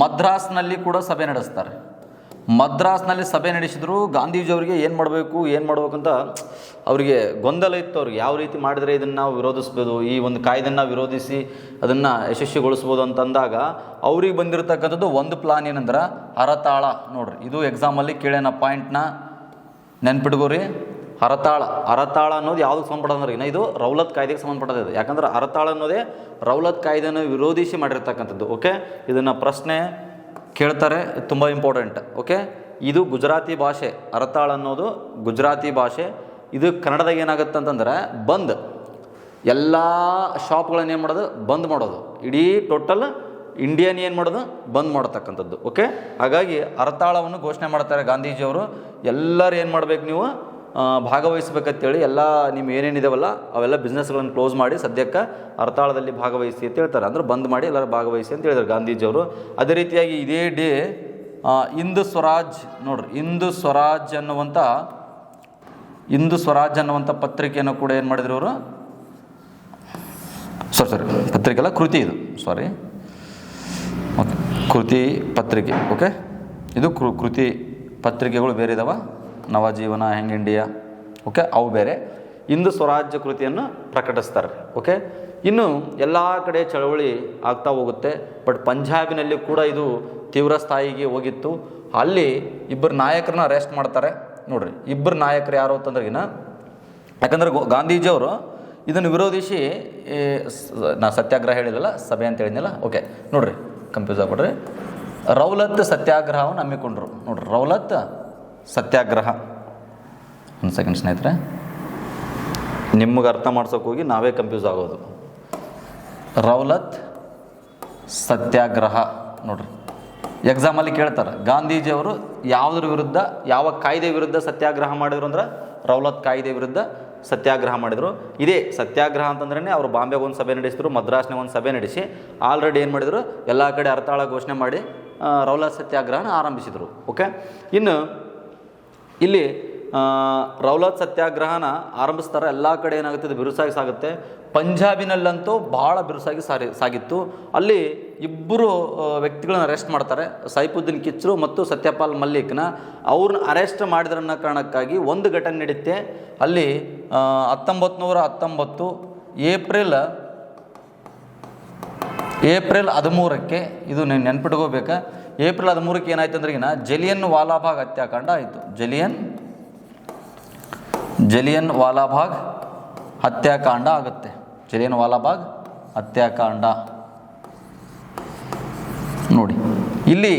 ಮದ್ರಾಸ್ನಲ್ಲಿ ಕೂಡ ಸಭೆ ನಡೆಸ್ತಾರೆ. ಮದ್ರಾಸ್ನಲ್ಲಿ ಸಭೆ ನಡೆಸಿದ್ರು. ಗಾಂಧೀಜಿಯವರಿಗೆ ಏನು ಮಾಡ್ಬೇಕಂತ ಅವರಿಗೆ ಗೊಂದಲ ಇತ್ತು. ಅವ್ರಿಗೆ ಯಾವ ರೀತಿ ಮಾಡಿದರೆ ಇದನ್ನು ನಾವು ವಿರೋಧಿಸ್ಬೋದು, ಈ ಒಂದು ಕಾಯ್ದೆಯನ್ನು ವಿರೋಧಿಸಿ ಅದನ್ನು ಯಶಸ್ವಿಗೊಳಿಸ್ಬೋದು ಅಂತಂದಾಗ ಅವ್ರಿಗೆ ಬಂದಿರತಕ್ಕಂಥದ್ದು ಒಂದು ಪ್ಲಾನ್ ಏನಂದ್ರೆ ಹರತಾಳ. ನೋಡ್ರಿ, ಇದು ಎಕ್ಸಾಮಲ್ಲಿ ಕೇಳೇನ ಪಾಯಿಂಟ್ನ ನೆನ್ಪಿಟ್ಕೋರಿ. ಹರತಾಳ ಅನ್ನೋದು ಯಾವುದಕ್ಕೆ ಸಂಬಂಧಪಟ್ಟಂದ್ರೆ ಇದು ರೌಲತ್ ಕಾಯ್ದೆಗೆ ಸಂಬಂಧಪಟ್ಟದ್ದು. ಯಾಕಂದ್ರೆ ಹರತಾಳ ಅನ್ನೋದೇ ರೌಲತ್ ಕಾಯ್ದೆಯನ್ನು ವಿರೋಧಿಸಿ ಮಾಡಿರ್ತಕ್ಕಂಥದ್ದು. ಓಕೆ, ಇದನ್ನು ಪ್ರಶ್ನೆ ಕೇಳ್ತಾರೆ, ತುಂಬ ಇಂಪಾರ್ಟೆಂಟ್. ಓಕೆ, ಇದು ಗುಜರಾತಿ ಭಾಷೆ. ಹರತಾಳ ಅನ್ನೋದು ಗುಜರಾತಿ ಭಾಷೆ. ಇದು ಕನ್ನಡದಾಗ ಏನಾಗುತ್ತೆ ಅಂತಂದ್ರೆ ಬಂದ್, ಎಲ್ಲ ಶಾಪ್ಗಳನ್ನ ಏನು ಮಾಡೋದು, ಬಂದ್ ಮಾಡೋದು. ಇಡೀ ಟೋಟಲ್ ಇಂಡಿಯನ್ ಏನು ಮಾಡೋದು, ಬಂದ್ ಮಾಡತಕ್ಕಂಥದ್ದು. ಓಕೆ, ಹಾಗಾಗಿ ಹರತಾಳವನ್ನು ಘೋಷಣೆ ಮಾಡ್ತಾರೆ ಗಾಂಧೀಜಿಯವರು. ಎಲ್ಲರೂ ಏನು ಮಾಡ್ಬೇಕು, ನೀವು ಭಾಗವಹಿಸ್ಬೇಕಂತೇಳಿ ಎಲ್ಲ ನಿಮ್ಮ ಏನೇನಿದಾವಲ್ಲ ಅವೆಲ್ಲ ಬಿಸ್ನೆಸ್ಗಳನ್ನು ಕ್ಲೋಸ್ ಮಾಡಿ ಸದ್ಯಕ್ಕೆ ಹರತಾಳದಲ್ಲಿ ಭಾಗವಹಿಸಿ ಅಂತ ಹೇಳ್ತಾರೆ. ಅಂದ್ರೆ ಬಂದ್ ಮಾಡಿ ಎಲ್ಲರೂ ಭಾಗವಹಿಸಿ ಅಂತ ಹೇಳಿದ್ರು ಗಾಂಧೀಜಿಯವರು. ಅದೇ ರೀತಿಯಾಗಿ ಇದೇ ಡೇ ಹಿಂದೂ ಸ್ವರಾಜ್ ನೋಡ್ರಿ, ಹಿಂದೂ ಸ್ವರಾಜ್ ಅನ್ನುವಂಥ ಪತ್ರಿಕೆಯನ್ನು ಕೂಡ ಏನು ಮಾಡಿದ್ರು ಅವರು, ಪತ್ರಿಕೆ ಅಲ್ಲ, ಕೃತಿ ಇದು, ಓಕೆ, ಕೃತಿ ಪತ್ರಿಕೆ. ಓಕೆ, ಇದು ಕೃತಿ ಪತ್ರಿಕೆಗಳು ಬೇರೆ ಇದಾವ, ನವಜೀವನ, ಯಂಗ್ ಇಂಡಿಯಾ, ಓಕೆ, ಅವು ಬೇರೆ. ಹಿಂದೂ ಸ್ವರಾಜ್ಯ ಕೃತಿಯನ್ನು ಪ್ರಕಟಿಸ್ತಾರೆ. ಓಕೆ, ಇನ್ನು ಎಲ್ಲ ಕಡೆ ಚಳವಳಿ ಆಗ್ತಾ ಹೋಗುತ್ತೆ. ಬಟ್ ಪಂಜಾಬಿನಲ್ಲಿ ಕೂಡ ಇದು ತೀವ್ರ ಸ್ಥಾಯಿಗೆ ಹೋಗಿತ್ತು. ಅಲ್ಲಿ ಇಬ್ಬರು ನಾಯಕರನ್ನ ಅರೆಸ್ಟ್ ಮಾಡ್ತಾರೆ. ನೋಡ್ರಿ, ಇಬ್ಬರು ನಾಯಕರು ಯಾರು ಅಂತಂದ್ರೆಗಿನ, ಯಾಕಂದ್ರೆ ಗಾಂಧೀಜಿಯವರು ಇದನ್ನು ವಿರೋಧಿಸಿ ನಾ ಸತ್ಯಾಗ್ರಹ ಹೇಳಿದಲ್ಲ, ಸಭೆ ಅಂತ ಹೇಳಿದ್ನಲ್ಲ. ಓಕೆ, ನೋಡ್ರಿ, ಕನ್ಫ್ಯೂಸ್ ಆಗ್ಬಿಡ್ರಿ. ರೌಲತ್ ಸತ್ಯಾಗ್ರಹವನ್ನು ಹಮ್ಮಿಕೊಂಡ್ರು. ನೋಡ್ರಿ, ರೌಲತ್ ಸತ್ಯಾಗ್ರಹ. ಒಂದು ಸೆಕೆಂಡ್ ಸ್ನೇಹಿತರೆ, ನಿಮಗೆ ಅರ್ಥ ಮಾಡ್ಸೋಕೆ ಹೋಗಿ ನಾವೇ ಕನ್ಫ್ಯೂಸ್ ಆಗೋದು. ರೌಲತ್ ಸತ್ಯಾಗ್ರಹ ನೋಡ್ರಿ, ಎಕ್ಸಾಮಲ್ಲಿ ಕೇಳ್ತಾರೆ ಗಾಂಧೀಜಿಯವರು ಯಾವುದ್ರ ವಿರುದ್ಧ, ಯಾವ ಕಾಯ್ದೆ ವಿರುದ್ಧ ಸತ್ಯಾಗ್ರಹ ಮಾಡಿದ್ರು ಅಂದ್ರೆ ರೌಲತ್ ಕಾಯ್ದೆ ವಿರುದ್ಧ ಸತ್ಯಾಗ್ರಹ ಮಾಡಿದರು. ಇದೇ ಸತ್ಯಾಗ್ರಹ ಅಂತಂದ್ರೇ ಅವರು ಬಾಂಬೆಗೆ ಒಂದು ಸಭೆ ನಡೆಸಿದ್ರು, ಮದ್ರಾಸ್ನಾಗ ಒಂದು ಸಭೆ ನಡೆಸಿ ಆಲ್ರೆಡಿ ಏನು ಮಾಡಿದರು, ಎಲ್ಲ ಕಡೆ ಹರತಾಳ ಘೋಷಣೆ ಮಾಡಿ ರೌಲತ್ ಸತ್ಯಾಗ್ರಹನ ಆರಂಭಿಸಿದರು. ಓಕೆ, ಇನ್ನು ಇಲ್ಲಿ ರೌಲತ್ ಸತ್ಯಾಗ್ರಹನ ಆರಂಭಿಸ್ತಾರೆ. ಎಲ್ಲ ಕಡೆ ಏನಾಗುತ್ತೆ, ಇದು ಬಿರುಸಾಗಿ ಸಾಗುತ್ತೆ. ಪಂಜಾಬಿನಲ್ಲಂತೂ ಭಾಳ ಬಿರುಸಾಗಿ ಸಾಗಿತ್ತು. ಅಲ್ಲಿ ಇಬ್ಬರು ವ್ಯಕ್ತಿಗಳನ್ನ ಅರೆಸ್ಟ್ ಮಾಡ್ತಾರೆ, ಸೈಫುದ್ದೀನ್ ಕಿಚ್ರು ಮತ್ತು ಸತ್ಯಪಾಲ್ ಮಲ್ಲಿಕ್ನ. ಅವ್ರನ್ನ ಅರೆಸ್ಟ್ ಮಾಡಿದ್ರನ್ನ ಕಾರಣಕ್ಕಾಗಿ ಒಂದು ಘಟನೆ ನಡೆಯುತ್ತೆ. ಅಲ್ಲಿ 1919 ಏಪ್ರಿಲ್ 13ಕ್ಕೆ, ಇದು ನೆನ್ಪಿಟ್ಕೋಬೇಕಾ, ಏಪ್ರಿಲ್ 13ಕ್ಕೆ ಏನಾಯ್ತು ಅಂದ್ರೆ ಜಲಿಯನ್ ವಾಲಾಬಾಗ್ ಹತ್ಯಾಕಾಂಡ ಆಯಿತು. ಜಲಿಯನ್ ವಾಲಾಬಾಗ್ ಹತ್ಯಾಕಾಂಡ ಆಗುತ್ತೆ. ಜಲಿಯನ್ ವಾಲಾಬಾಗ್ ಹತ್ಯಾಕಾಂಡ ನೋಡಿ, ಇಲ್ಲಿ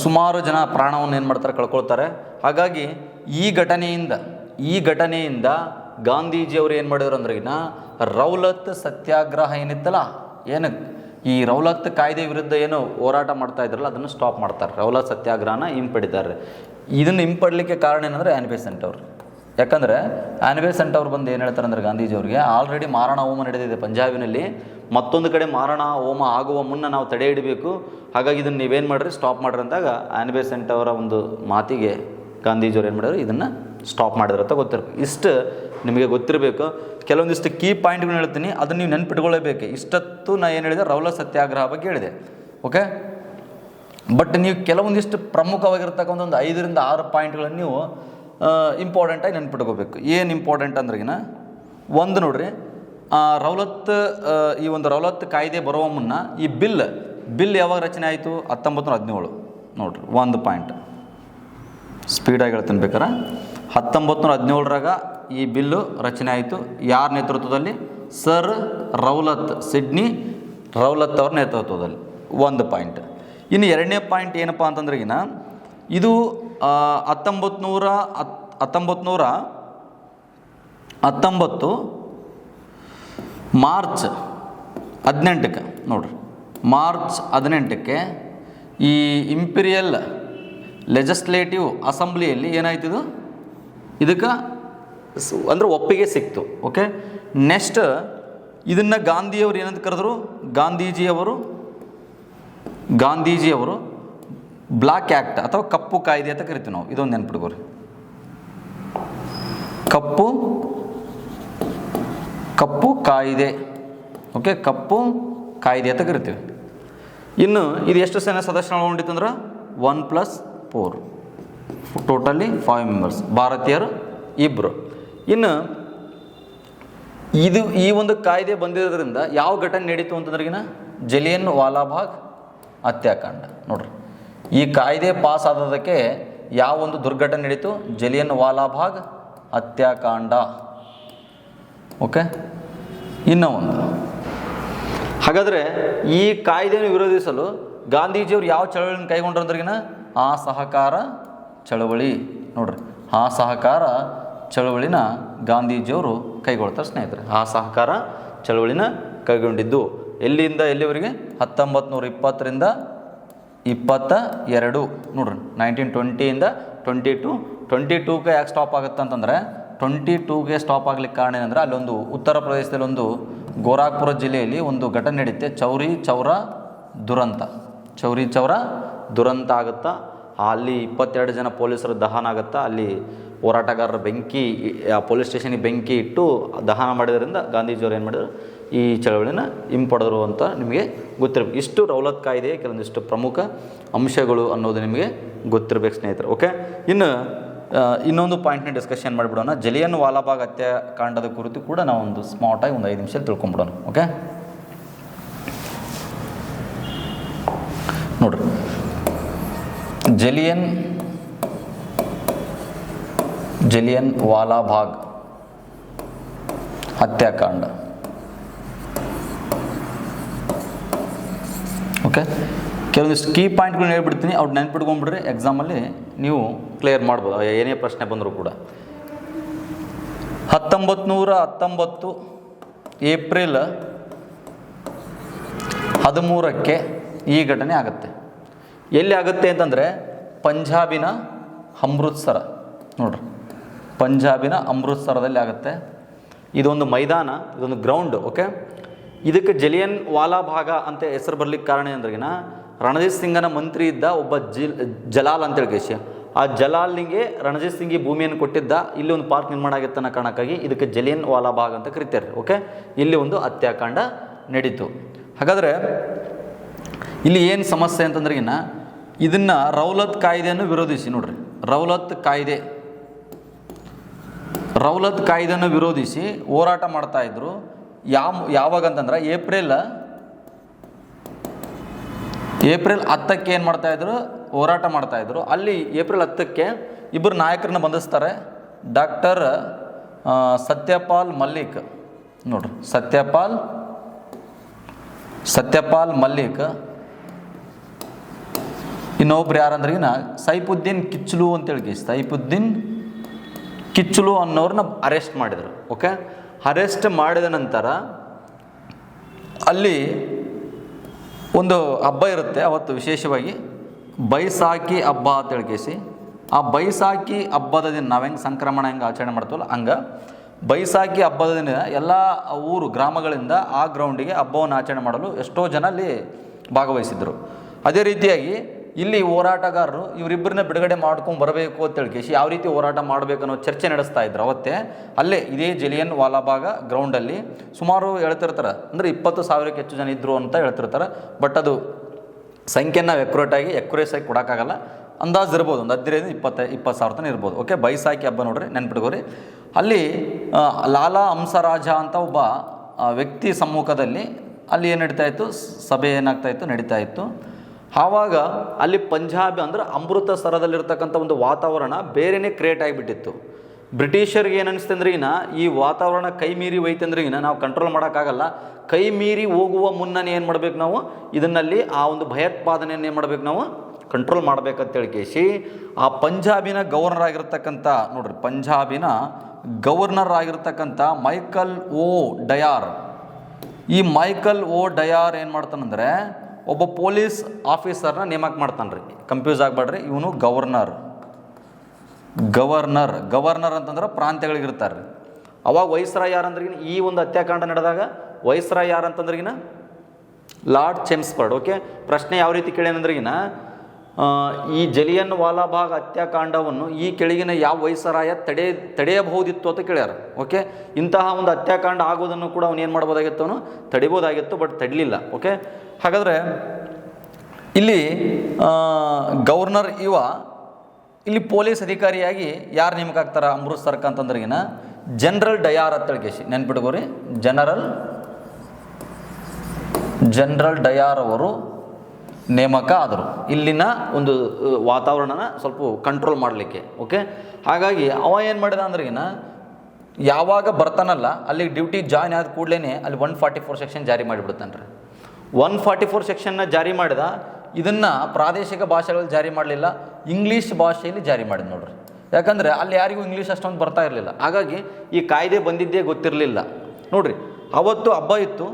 ಸುಮಾರು ಜನ ಪ್ರಾಣವನ್ನು ಏನು ಮಾಡ್ತಾರೆ, ಕಳ್ಕೊಳ್ತಾರೆ. ಹಾಗಾಗಿ ಈ ಘಟನೆಯಿಂದ ಗಾಂಧೀಜಿಯವರು ಏನು ಮಾಡಿದ್ರು ಅಂದ್ರೆಗಿನ ರೌಲತ್ ಸತ್ಯಾಗ್ರಹ ಏನಿತ್ತಲ್ಲ, ಏನು ಈ ರೌಲತ್ ಕಾಯ್ದೆ ವಿರುದ್ಧ ಏನು ಹೋರಾಟ ಮಾಡ್ತಾ ಇದ್ರಲ್ಲ ಅದನ್ನು ಸ್ಟಾಪ್ ಮಾಡ್ತಾರೆ. ರೌಲತ್ ಸತ್ಯಾಗ್ರಹನ ಹಿಂಪಡಿತಾರೆ. ಇದನ್ನು ಹಿಂಪಡಲಿಕ್ಕೆ ಕಾರಣ ಏನಂದರೆ ಆ್ಯನಿ ಬೆಸೆಂಟ್ ಅವರು. ಯಾಕಂದರೆ ಆ್ಯನಿ ಬೆಸೆಂಟ್ ಅವ್ರು ಬಂದು ಏನು ಹೇಳ್ತಾರೆ ಅಂದರೆ ಗಾಂಧೀಜಿಯವರಿಗೆ ಆಲ್ರೆಡಿ ಮಾರಣ ಹೋಮ ನಡೆದಿದೆ ಪಂಜಾಬಿನಲ್ಲಿ, ಮತ್ತೊಂದು ಕಡೆ ಮಾರಣ ಹೋಮ ಆಗುವ ಮುನ್ನ ನಾವು ತಡೆ ಹಿಡಬೇಕು, ಹಾಗಾಗಿ ಇದನ್ನು ನೀವೇನು ಮಾಡಿರಿ, ಸ್ಟಾಪ್ ಮಾಡಿರಿ ಅಂದಾಗ ಆ್ಯನಿ ಬೆಸೆಂಟ್ ಅವರ ಒಂದು ಮಾತಿಗೆ ಗಾಂಧೀಜಿಯವ್ರು ಏನು ಮಾಡಿದ್ರು, ಇದನ್ನು ಸ್ಟಾಪ್ ಮಾಡಿದ್ರು ಅಂತ ಗೊತ್ತಿರಬೇಕು. ಇಷ್ಟು ನಿಮಗೆ ಗೊತ್ತಿರಬೇಕು. ಕೆಲವೊಂದಿಷ್ಟು ಕೀ ಪಾಯಿಂಟ್ಗಳನ್ನ ಹೇಳ್ತೀನಿ, ಅದನ್ನು ನೀವು ನೆನ್ಪಿಟ್ಕೊಳ್ಳೇಬೇಕು. ಇಷ್ಟತ್ತು ನಾನು ಏನು ಹೇಳಿದೆ, ರೌಲತ್ ಸತ್ಯಾಗ್ರಹ ಬಗ್ಗೆ ಹೇಳಿದೆ. ಓಕೆ, ಬಟ್ ನೀವು ಕೆಲವೊಂದಿಷ್ಟು ಪ್ರಮುಖವಾಗಿರ್ತಕ್ಕಂಥ ಒಂದು 5 ರಿಂದ 6 ಪಾಯಿಂಟ್ಗಳನ್ನು ನೀವು ಇಂಪಾರ್ಟೆಂಟಾಗಿ ನೆನ್ಪಿಟ್ಕೋಬೇಕು. ಏನು ಇಂಪಾರ್ಟೆಂಟ್ ಅಂದ್ರೆಗಿನ ಒಂದು ನೋಡ್ರಿ, ಈ ಒಂದು ರೌಲತ್ ಕಾಯ್ದೆ ಬರುವ ಮುನ್ನ ಈ ಬಿಲ್ ಯಾವಾಗ ರಚನೆ ಆಯಿತು? 1917 ನೋಡ್ರಿ. ಒಂದು ಪಾಯಿಂಟ್ ಸ್ಪೀಡಾಗಿ ಹೇಳ್ತೀನಿ ಬೇಕಾರೆ. 1917ರಾಗ ಈ ಬಿಲ್ಲು ರಚನೆ ಆಯಿತು. ಯಾರ ನೇತೃತ್ವದಲ್ಲಿ? ಸರ್ ಸಿಡ್ನಿ ರೌಲತ್ ಅವ್ರ ನೇತೃತ್ವದಲ್ಲಿ. ಒಂದು ಪಾಯಿಂಟ್. ಇನ್ನು ಎರಡನೇ ಪಾಯಿಂಟ್ ಏನಪ್ಪ ಅಂತಂದ್ರೆಗಿನ ಇದು 1919 ಮಾರ್ಚ್ 18ಕ್ಕೆ ನೋಡ್ರಿ, ಮಾರ್ಚ್ 18ಕ್ಕೆ ಈ ಇಂಪೀರಿಯಲ್ ಲೆಜಿಸ್ಲೇಟಿವ್ ಅಸೆಂಬ್ಲಿಯಲ್ಲಿ ಏನಾಯ್ತಿದು, ಇದಕ್ಕೆ ಅಂದರೆ ಒಪ್ಪಿಗೆ ಸಿಕ್ತು. ಓಕೆ, ನೆಕ್ಸ್ಟ್ ಇದನ್ನು ಗಾಂಧಿಯವರು ಏನಂತ ಕರೆದ್ರು? ಗಾಂಧೀಜಿಯವರು ಬ್ಲ್ಯಾಕ್ ಆ್ಯಕ್ಟ್ ಅಥವಾ ಕಪ್ಪು ಕಾಯ್ದೆ ಅಂತ ಕರಿತೀವಿ ನಾವು. ಇದೊಂದು ನೆನ್ಪಿಟ್ಕೋರಿ, ಕಪ್ಪು ಕಾಯ್ದೆ. ಓಕೆ, ಕಪ್ಪು ಕಾಯ್ದೆ ಅಂತ ಕರಿತೀವಿ. ಇನ್ನು ಇದು ಎಷ್ಟು ಸದಸ್ಯರು ಒಳಗೊಂಡಿತ್ತು ಅಂದ್ರೆ 1+4, ಟೋಟಲಿ 5 ಮೆಂಬರ್ಸ್, ಭಾರತೀಯರು 2. ಇನ್ನು ಈ ಒಂದು ಕಾಯ್ದೆ ಬಂದಿರೋದ್ರಿಂದ ಯಾವ ಘಟನೆ ನಡೀತು ಅಂತಂದ್ರೆಗಿನ ಜಲಿಯನ್ ವಾಲಾಬಾಗ್ ಹತ್ಯಾಕಾಂಡ. ನೋಡ್ರಿ, ಈ ಕಾಯ್ದೆ ಪಾಸ್ ಆದದಕ್ಕೆ ಯಾವ ಒಂದು ದುರ್ಘಟನೆ ನಡೀತು? ಜಲಿಯನ್ ವಾಲಾಬಾಗ್ ಹತ್ಯಾಕಾಂಡ. ಓಕೆ, ಇನ್ನೂ ಒಂದು. ಹಾಗಾದರೆ ಈ ಕಾಯ್ದೆಯನ್ನು ವಿರೋಧಿಸಲು ಗಾಂಧೀಜಿಯವರು ಯಾವ ಚಳವಳಿಯನ್ನು ಕೈಗೊಂಡ್ರು ಅಂದ್ರೆಗಿನ ಅಸಹಕಾರ ಚಳವಳಿ. ನೋಡ್ರಿ, ಅಸಹಕಾರ ಚಳವಳಿನ ಗಾಂಧೀಜಿಯವರು ಕೈಗೊಳ್ತಾರೆ ಸ್ನೇಹಿತರೆ. ಅಸಹಕಾರ ಚಳವಳಿನ ಕೈಗೊಂಡಿದ್ದು ಎಲ್ಲಿಂದ ಎಲ್ಲಿವರೆಗೆ? 1920ರಿಂದ 22. ನೋಡ್ರಿ, 1920ಇಂದ 22ಕ್ಕೆ ಯಾಕೆ ಸ್ಟಾಪ್ ಆಗುತ್ತೆ ಅಂತಂದರೆ 22ಗೆ ಸ್ಟಾಪ್ ಆಗ್ಲಿಕ್ಕೆ ಕಾರಣ ಏನಂದರೆ ಅಲ್ಲೊಂದು ಉತ್ತರ ಪ್ರದೇಶದಲ್ಲಿ ಒಂದು ಗೋರಖ್ಪುರ ಜಿಲ್ಲೆಯಲ್ಲಿ ಒಂದು ಘಟನೆ ನಡೀತೆ, ಚೌರಿ ಚೌರಾ ದುರಂತ ಆಗುತ್ತಾ. ಅಲ್ಲಿ 22 ಜನ ಪೊಲೀಸರ ದಹನ ಆಗುತ್ತಾ. ಅಲ್ಲಿ ಹೋರಾಟಗಾರರ ಪೊಲೀಸ್ ಸ್ಟೇಷನಿಗೆ ಬೆಂಕಿ ಇಟ್ಟು ದಹನ ಮಾಡಿದ್ರಿಂದ ಗಾಂಧೀಜಿಯವರು ಏನು ಮಾಡಿದ್ರು, ಈ ಚಳವಳಿನ ಹಿಂಪಡೆದರು ಅಂತ ನಿಮಗೆ ಗೊತ್ತಿರಬೇಕು. ಇಷ್ಟು ರೌಲತ್ ಕಾಯ್ದೆಯ ಕೆಲವೊಂದಿಷ್ಟು ಪ್ರಮುಖ ಅಂಶಗಳು ಅನ್ನೋದು ನಿಮಗೆ ಗೊತ್ತಿರಬೇಕು ಸ್ನೇಹಿತರೆ. ಓಕೆ, ಇನ್ನು ಇನ್ನೊಂದು ಪಾಯಿಂಟ್ನ ಡಿಸ್ಕಷನ್ ಮಾಡಿಬಿಡೋಣ. ಜಲಿಯನ್ ವಾಲಾಬಾಗ್ ಹತ್ಯಾಕಾಂಡದ ಕುರಿತು ಕೂಡ ನಾವು ಒಂದು ಸ್ಮಾರ್ಟಾಗಿ ಒಂದು 5 ನಿಮಿಷ ತಿಳ್ಕೊಂಬಿಡೋಣ. ಓಕೆ, ನೋಡ್ರಿ, ಜಲಿಯನ್ ವಾಲಾಬಾಗ್ ಹತ್ಯಾಕಾಂಡ. ಓಕೆ, ಕೆಲವೊಂದಿಷ್ಟು ಕೀ ಪಾಯಿಂಟ್ಗಳನ್ನ ಹೇಳ್ಬಿಡ್ತೀನಿ, ಅವ್ರು ನೆನ್ಪಿಟ್ಕೊಂಡ್ಬಿಡ್ರಿ. ಎಕ್ಸಾಮಲ್ಲಿ ನೀವು ಕ್ಲಿಯರ್ ಮಾಡ್ಬೋದು ಏನೇ ಪ್ರಶ್ನೆ ಬಂದರೂ ಕೂಡ. 1919 ಏಪ್ರಿಲ್ 13ಕ್ಕೆ ಈ ಘಟನೆ ಆಗುತ್ತೆ. ಎಲ್ಲಿ ಆಗುತ್ತೆ ಅಂತಂದರೆ ಪಂಜಾಬಿನ ಅಮೃತ್ಸರ. ನೋಡ್ರಿ, ಪಂಜಾಬಿನ ಅಮೃತ್ಸರದಲ್ಲಿ ಆಗುತ್ತೆ. ಇದೊಂದು ಮೈದಾನ, ಇದೊಂದು ಗ್ರೌಂಡ್. ಓಕೆ, ಇದಕ್ಕೆ ಜಲಿಯನ್ ವಾಲಾಬಾಗ ಅಂತ ಹೆಸರು ಬರ್ಲಿಕ್ಕೆ ಕಾರಣ ಅಂದ್ರೆಗಿನ ರಣಜಿತ್ ಸಿಂಗನ ಮಂತ್ರಿ ಇದ್ದ ಒಬ್ಬ ಜಲಾಲ್ ಅಂತೇಳಿ ಕೇಶಿ, ಆ ಜಲಾಲ್ನಿಗೆ ರಣಜಿತ್ ಸಿಂಗ್ ಭೂಮಿಯನ್ನು ಕೊಟ್ಟಿದ್ದ. ಇಲ್ಲಿ ಒಂದು ಪಾರ್ಕ್ ನಿರ್ಮಾಣ ಆಗಿತ್ತು ಅನ್ನೋ ಕಾರಣಕ್ಕಾಗಿ ಇದಕ್ಕೆ ಜಲಿಯನ್ ವಾಲಾಬಾಗ್ ಅಂತ ಕರಿತಾರೆ. ಓಕೆ, ಇಲ್ಲಿ ಒಂದು ಹತ್ಯಾಕಾಂಡ ನಡೀತು. ಹಾಗಾದರೆ ಇಲ್ಲಿ ಏನು ಸಮಸ್ಯೆ ಅಂತಂದ್ರೆಗಿನ ಇದನ್ನು ರೌಲತ್ ಕಾಯ್ದೆಯನ್ನು ವಿರೋಧಿಸಿ, ನೋಡ್ರಿ, ರೌಲತ್ ಕಾಯ್ದೆಯನ್ನು ವಿರೋಧಿಸಿ ಹೋರಾಟ ಮಾಡ್ತಾಯಿದ್ರು. ಯಾವಾಗ ಅಂತಂದ್ರೆ ಏಪ್ರಿಲ್ 10ಕ್ಕೆ ಏನು ಮಾಡ್ತಾಯಿದ್ರು, ಹೋರಾಟ ಮಾಡ್ತಾಯಿದ್ರು. ಅಲ್ಲಿ ಏಪ್ರಿಲ್ 10ಕ್ಕೆ ಇಬ್ಬರು ನಾಯಕರನ್ನ ಬಂಧಿಸ್ತಾರೆ. ಡಾಕ್ಟರ್ ಸತ್ಯಪಾಲ್ ಮಲ್ಲಿಕ್. ನೋಡ್ರಿ, ಸತ್ಯಪಾಲ್ ಮಲ್ಲಿಕ್ ಇನ್ನೊಬ್ರು ಯಾರಂದ್ರಿಗಿನ ಸೈಫುದ್ದೀನ್ ಕಿಚ್ಲು ಅಂತೇಳಿ ಸೈಫುದ್ದೀನ್ ಕಿಚ್ಲು ಅನ್ನೋರನ್ನ ಅರೆಸ್ಟ್ ಮಾಡಿದರು. ಓಕೆ, ಅರೆಸ್ಟ್ ಮಾಡಿದ ನಂತರ ಅಲ್ಲಿ ಒಂದು ಹಬ್ಬ ಇರುತ್ತೆ ಅವತ್ತು, ವಿಶೇಷವಾಗಿ ಬೈಸಾಖಿ ಹಬ್ಬ ಅಂತೇಳಿ ಆ ಬೈಸಾಖಿ ಹಬ್ಬದ ದಿನ ನಾವು ಹೆಂಗೆ ಸಂಕ್ರಮಣ ಹೆಂಗೆ ಆಚರಣೆ ಮಾಡ್ತೀವಲ್ಲ ಹಂಗೆ ಬೈಸಾಖಿ ಹಬ್ಬದ ದಿನ ಎಲ್ಲ ಊರು ಗ್ರಾಮಗಳಿಂದ ಆ ಗ್ರೌಂಡಿಗೆ ಹಬ್ಬವನ್ನು ಆಚರಣೆ ಮಾಡಲು ಎಷ್ಟೋ ಜನ ಅಲ್ಲಿ ಭಾಗವಹಿಸಿದರು. ಅದೇ ರೀತಿಯಾಗಿ ಇಲ್ಲಿ ಹೋರಾಟಗಾರರು ಇವರಿಬ್ಬರನ್ನ ಬಿಡುಗಡೆ ಮಾಡ್ಕೊಂಡು ಬರಬೇಕು ಅಂತೇಳಿ ಯಾವ ರೀತಿ ಹೋರಾಟ ಮಾಡಬೇಕನ್ನೋ ಚರ್ಚೆ ನಡೆಸ್ತಾ ಇದ್ರು ಅವತ್ತೇ. ಅಲ್ಲೇ ಇದೇ ಜಲಿಯನ್ ವಾಲಾಬಾಗ್ ಗ್ರೌಂಡಲ್ಲಿ ಸುಮಾರು ಹೇಳ್ತಿರ್ತಾರೆ, ಅಂದರೆ 20,000ಕ್ಕೆ ಹೆಚ್ಚು ಜನ ಇದ್ದರು ಅಂತ ಹೇಳ್ತಿರ್ತಾರೆ. ಬಟ್ ಅದು ಸಂಖ್ಯೆನ ನಾವು ಎಕ್ಯುರೇಸ್ ಆಗಿ ಕೊಡೋಕ್ಕಾಗಲ್ಲ, ಅಂದಾಜು ಇರ್ಬೋದು, ಒಂದು 15-20,000 ತನಕ ಇರ್ಬೋದು. ಓಕೆ, ಬೈಸಾಖಿ ಹಬ್ಬ ನೋಡ್ರಿ, ನೆನ್ಪಿಟ್ಕೋರಿ. ಅಲ್ಲಿ ಲಾಲಾ ಹಂಸರಾಜ ಅಂತ ಒಬ್ಬ ವ್ಯಕ್ತಿ ಸಮ್ಮುಖದಲ್ಲಿ ಅಲ್ಲಿ ಏನು ನಡೀತಾ ಇತ್ತು, ಸಭೆ ಏನಾಗ್ತಾಯಿತ್ತು ನಡೀತಾ ಇತ್ತು. ಆವಾಗ ಅಲ್ಲಿ ಪಂಜಾಬ್ ಅಂದರೆ ಅಮೃತಸರದಲ್ಲಿರ್ತಕ್ಕಂಥ ಒಂದು ವಾತಾವರಣ ಬೇರೆಯೇ ಕ್ರಿಯೇಟ್ ಆಗಿಬಿಟ್ಟಿತ್ತು. ಬ್ರಿಟಿಷರಿಗೆ ಏನು ಅನಿಸ್ತಂದ್ರೆ ಈ ವಾತಾವರಣ ಕೈ ಮೀರಿ ಹೋಯ್ತಂದ್ರೆ ನಾವು ಕಂಟ್ರೋಲ್ ಮಾಡೋಕ್ಕಾಗಲ್ಲ, ಕೈ ಮೀರಿ ಹೋಗುವ ಮುನ್ನನೇ ಏನು ಮಾಡಬೇಕು ನಾವು, ಇದನ್ನಲ್ಲಿ ಆ ಒಂದು ಭಯೋತ್ಪಾದನೆಯನ್ನು ಏನು ಮಾಡಬೇಕು ನಾವು ಕಂಟ್ರೋಲ್ ಮಾಡಬೇಕಂತೇಳಿ ಆ ಪಂಜಾಬಿನ ಗವರ್ನರ್ ಆಗಿರ್ತಕ್ಕಂಥ ನೋಡ್ರಿ, ಪಂಜಾಬಿನ ಗವರ್ನರ್ ಆಗಿರ್ತಕ್ಕಂಥ ಮೈಕಲ್ ಓ ಡಯಾರ್, ಈ ಮೈಕಲ್ ಓ ಡಯಾರ್ ಏನು ಮಾಡ್ತಾನಂದರೆ ಒಬ್ಬ ಪೊಲೀಸ್ ಆಫೀಸರ್ನ ನೇಮಕ ಮಾಡ್ತಾನೆ ರೀ. ಕನ್ಫ್ಯೂಸ್ ಆಗಬೇಡ್ರಿ, ಇವನು ಗವರ್ನರ್ ಅಂತಂದ್ರೆ ಪ್ರಾಂತ್ಯಗಳಿಗಿರ್ತಾರೆ ರೀ. ಅವಾಗ ವೈಸ್ರಾಯ್ ಯಾರಂದ್ರಿಗಿನ ಈ ಒಂದು ಹತ್ಯಾಕಾಂಡ ನಡೆದಾಗ ವೈಸ್ರಾಯ್ ಯಾರಂತಂದ್ರಿಗಿನ ಲಾರ್ಡ್ ಚೆಮ್ಸ್ಫರ್ಡ್. ಓಕೆ, ಪ್ರಶ್ನೆ ಯಾವ ರೀತಿ ಕೇಳ್ಯಾನಂದ್ರಿಗಿನ ಈ ಜಲಿಯನ್ ವಾಲಾಬಾಗ್ ಹತ್ಯಾಕಾಂಡವನ್ನು ಈ ಕೆಳಗಿನ ಯಾವ ವೈಸರಾಯ ತಡೆಯಬಹುದಿತ್ತು ಅಂತ ಕೇಳ್ಯಾರ. ಓಕೆ, ಇಂತಹ ಒಂದು ಹತ್ಯಾಕಾಂಡ ಆಗೋದನ್ನು ಕೂಡ ಅವನು ಏನು ಮಾಡ್ಬೋದಾಗಿತ್ತು, ಅವನು ತಡಿಬೋದಾಗಿತ್ತು, ಬಟ್ ತಡಲಿಲ್ಲ. ಓಕೆ, ಹಾಗಾದರೆ ಇಲ್ಲಿ ಗವರ್ನರ್ ಇಲ್ಲಿ ಪೊಲೀಸ್ ಅಧಿಕಾರಿಯಾಗಿ ಯಾರು ನೇಮಕ ಆಗ್ತಾರೆ ಅಮೃತ್ಸರ್ಕ ಅಂತಂದ್ರಿಗಿನ ಜನರಲ್ ಡಯಾರ್ ಅಂತ ಹೇಳಿ ನೆನ್ಪಿಟ್ಕೋರಿ. ಜನರಲ್ ಡಯಾರ್ ಅವರು ನೇಮಕ ಆದರು ಇಲ್ಲಿನ ಒಂದು ವಾತಾವರಣನ ಸ್ವಲ್ಪ ಕಂಟ್ರೋಲ್ ಮಾಡಲಿಕ್ಕೆ. ಓಕೆ, ಹಾಗಾಗಿ ಅವ ಏನು ಮಾಡಿದ ಅಂದ್ರಿಗಿನ ಯಾವಾಗ ಬರ್ತಾನಲ್ಲ ಅಲ್ಲಿ ಡ್ಯೂಟಿ ಜಾಯ್ನ್ ಆದ ಕೂಡಲೇ ಅಲ್ಲಿ 144 ಸೆಕ್ಷನ್ ಜಾರಿ ಮಾಡಿಬಿಡ್ತಾನೆ ರೀ. 144 ಸೆಕ್ಷನ್ನ ಜಾರಿ ಮಾಡಿದ. ಇದನ್ನು ಪ್ರಾದೇಶಿಕ ಭಾಷೆಗಳಲ್ಲಿ ಜಾರಿ ಮಾಡಲಿಲ್ಲ, ಇಂಗ್ಲೀಷ್ ಭಾಷೆಯಲ್ಲಿ ಜಾರಿ ಮಾಡಿದ ನೋಡ್ರಿ. ಯಾಕಂದರೆ ಅಲ್ಲಿ ಯಾರಿಗೂ ಇಂಗ್ಲೀಷ್ ಅಷ್ಟೊಂದು ಬರ್ತಾ ಇರಲಿಲ್ಲ, ಹಾಗಾಗಿ ಈ ಕಾಯ್ದೆ ಬಂದಿದ್ದೇ ಗೊತ್ತಿರಲಿಲ್ಲ ನೋಡ್ರಿ. ಅವತ್ತು ಹಬ್ಬ ಇತ್ತು,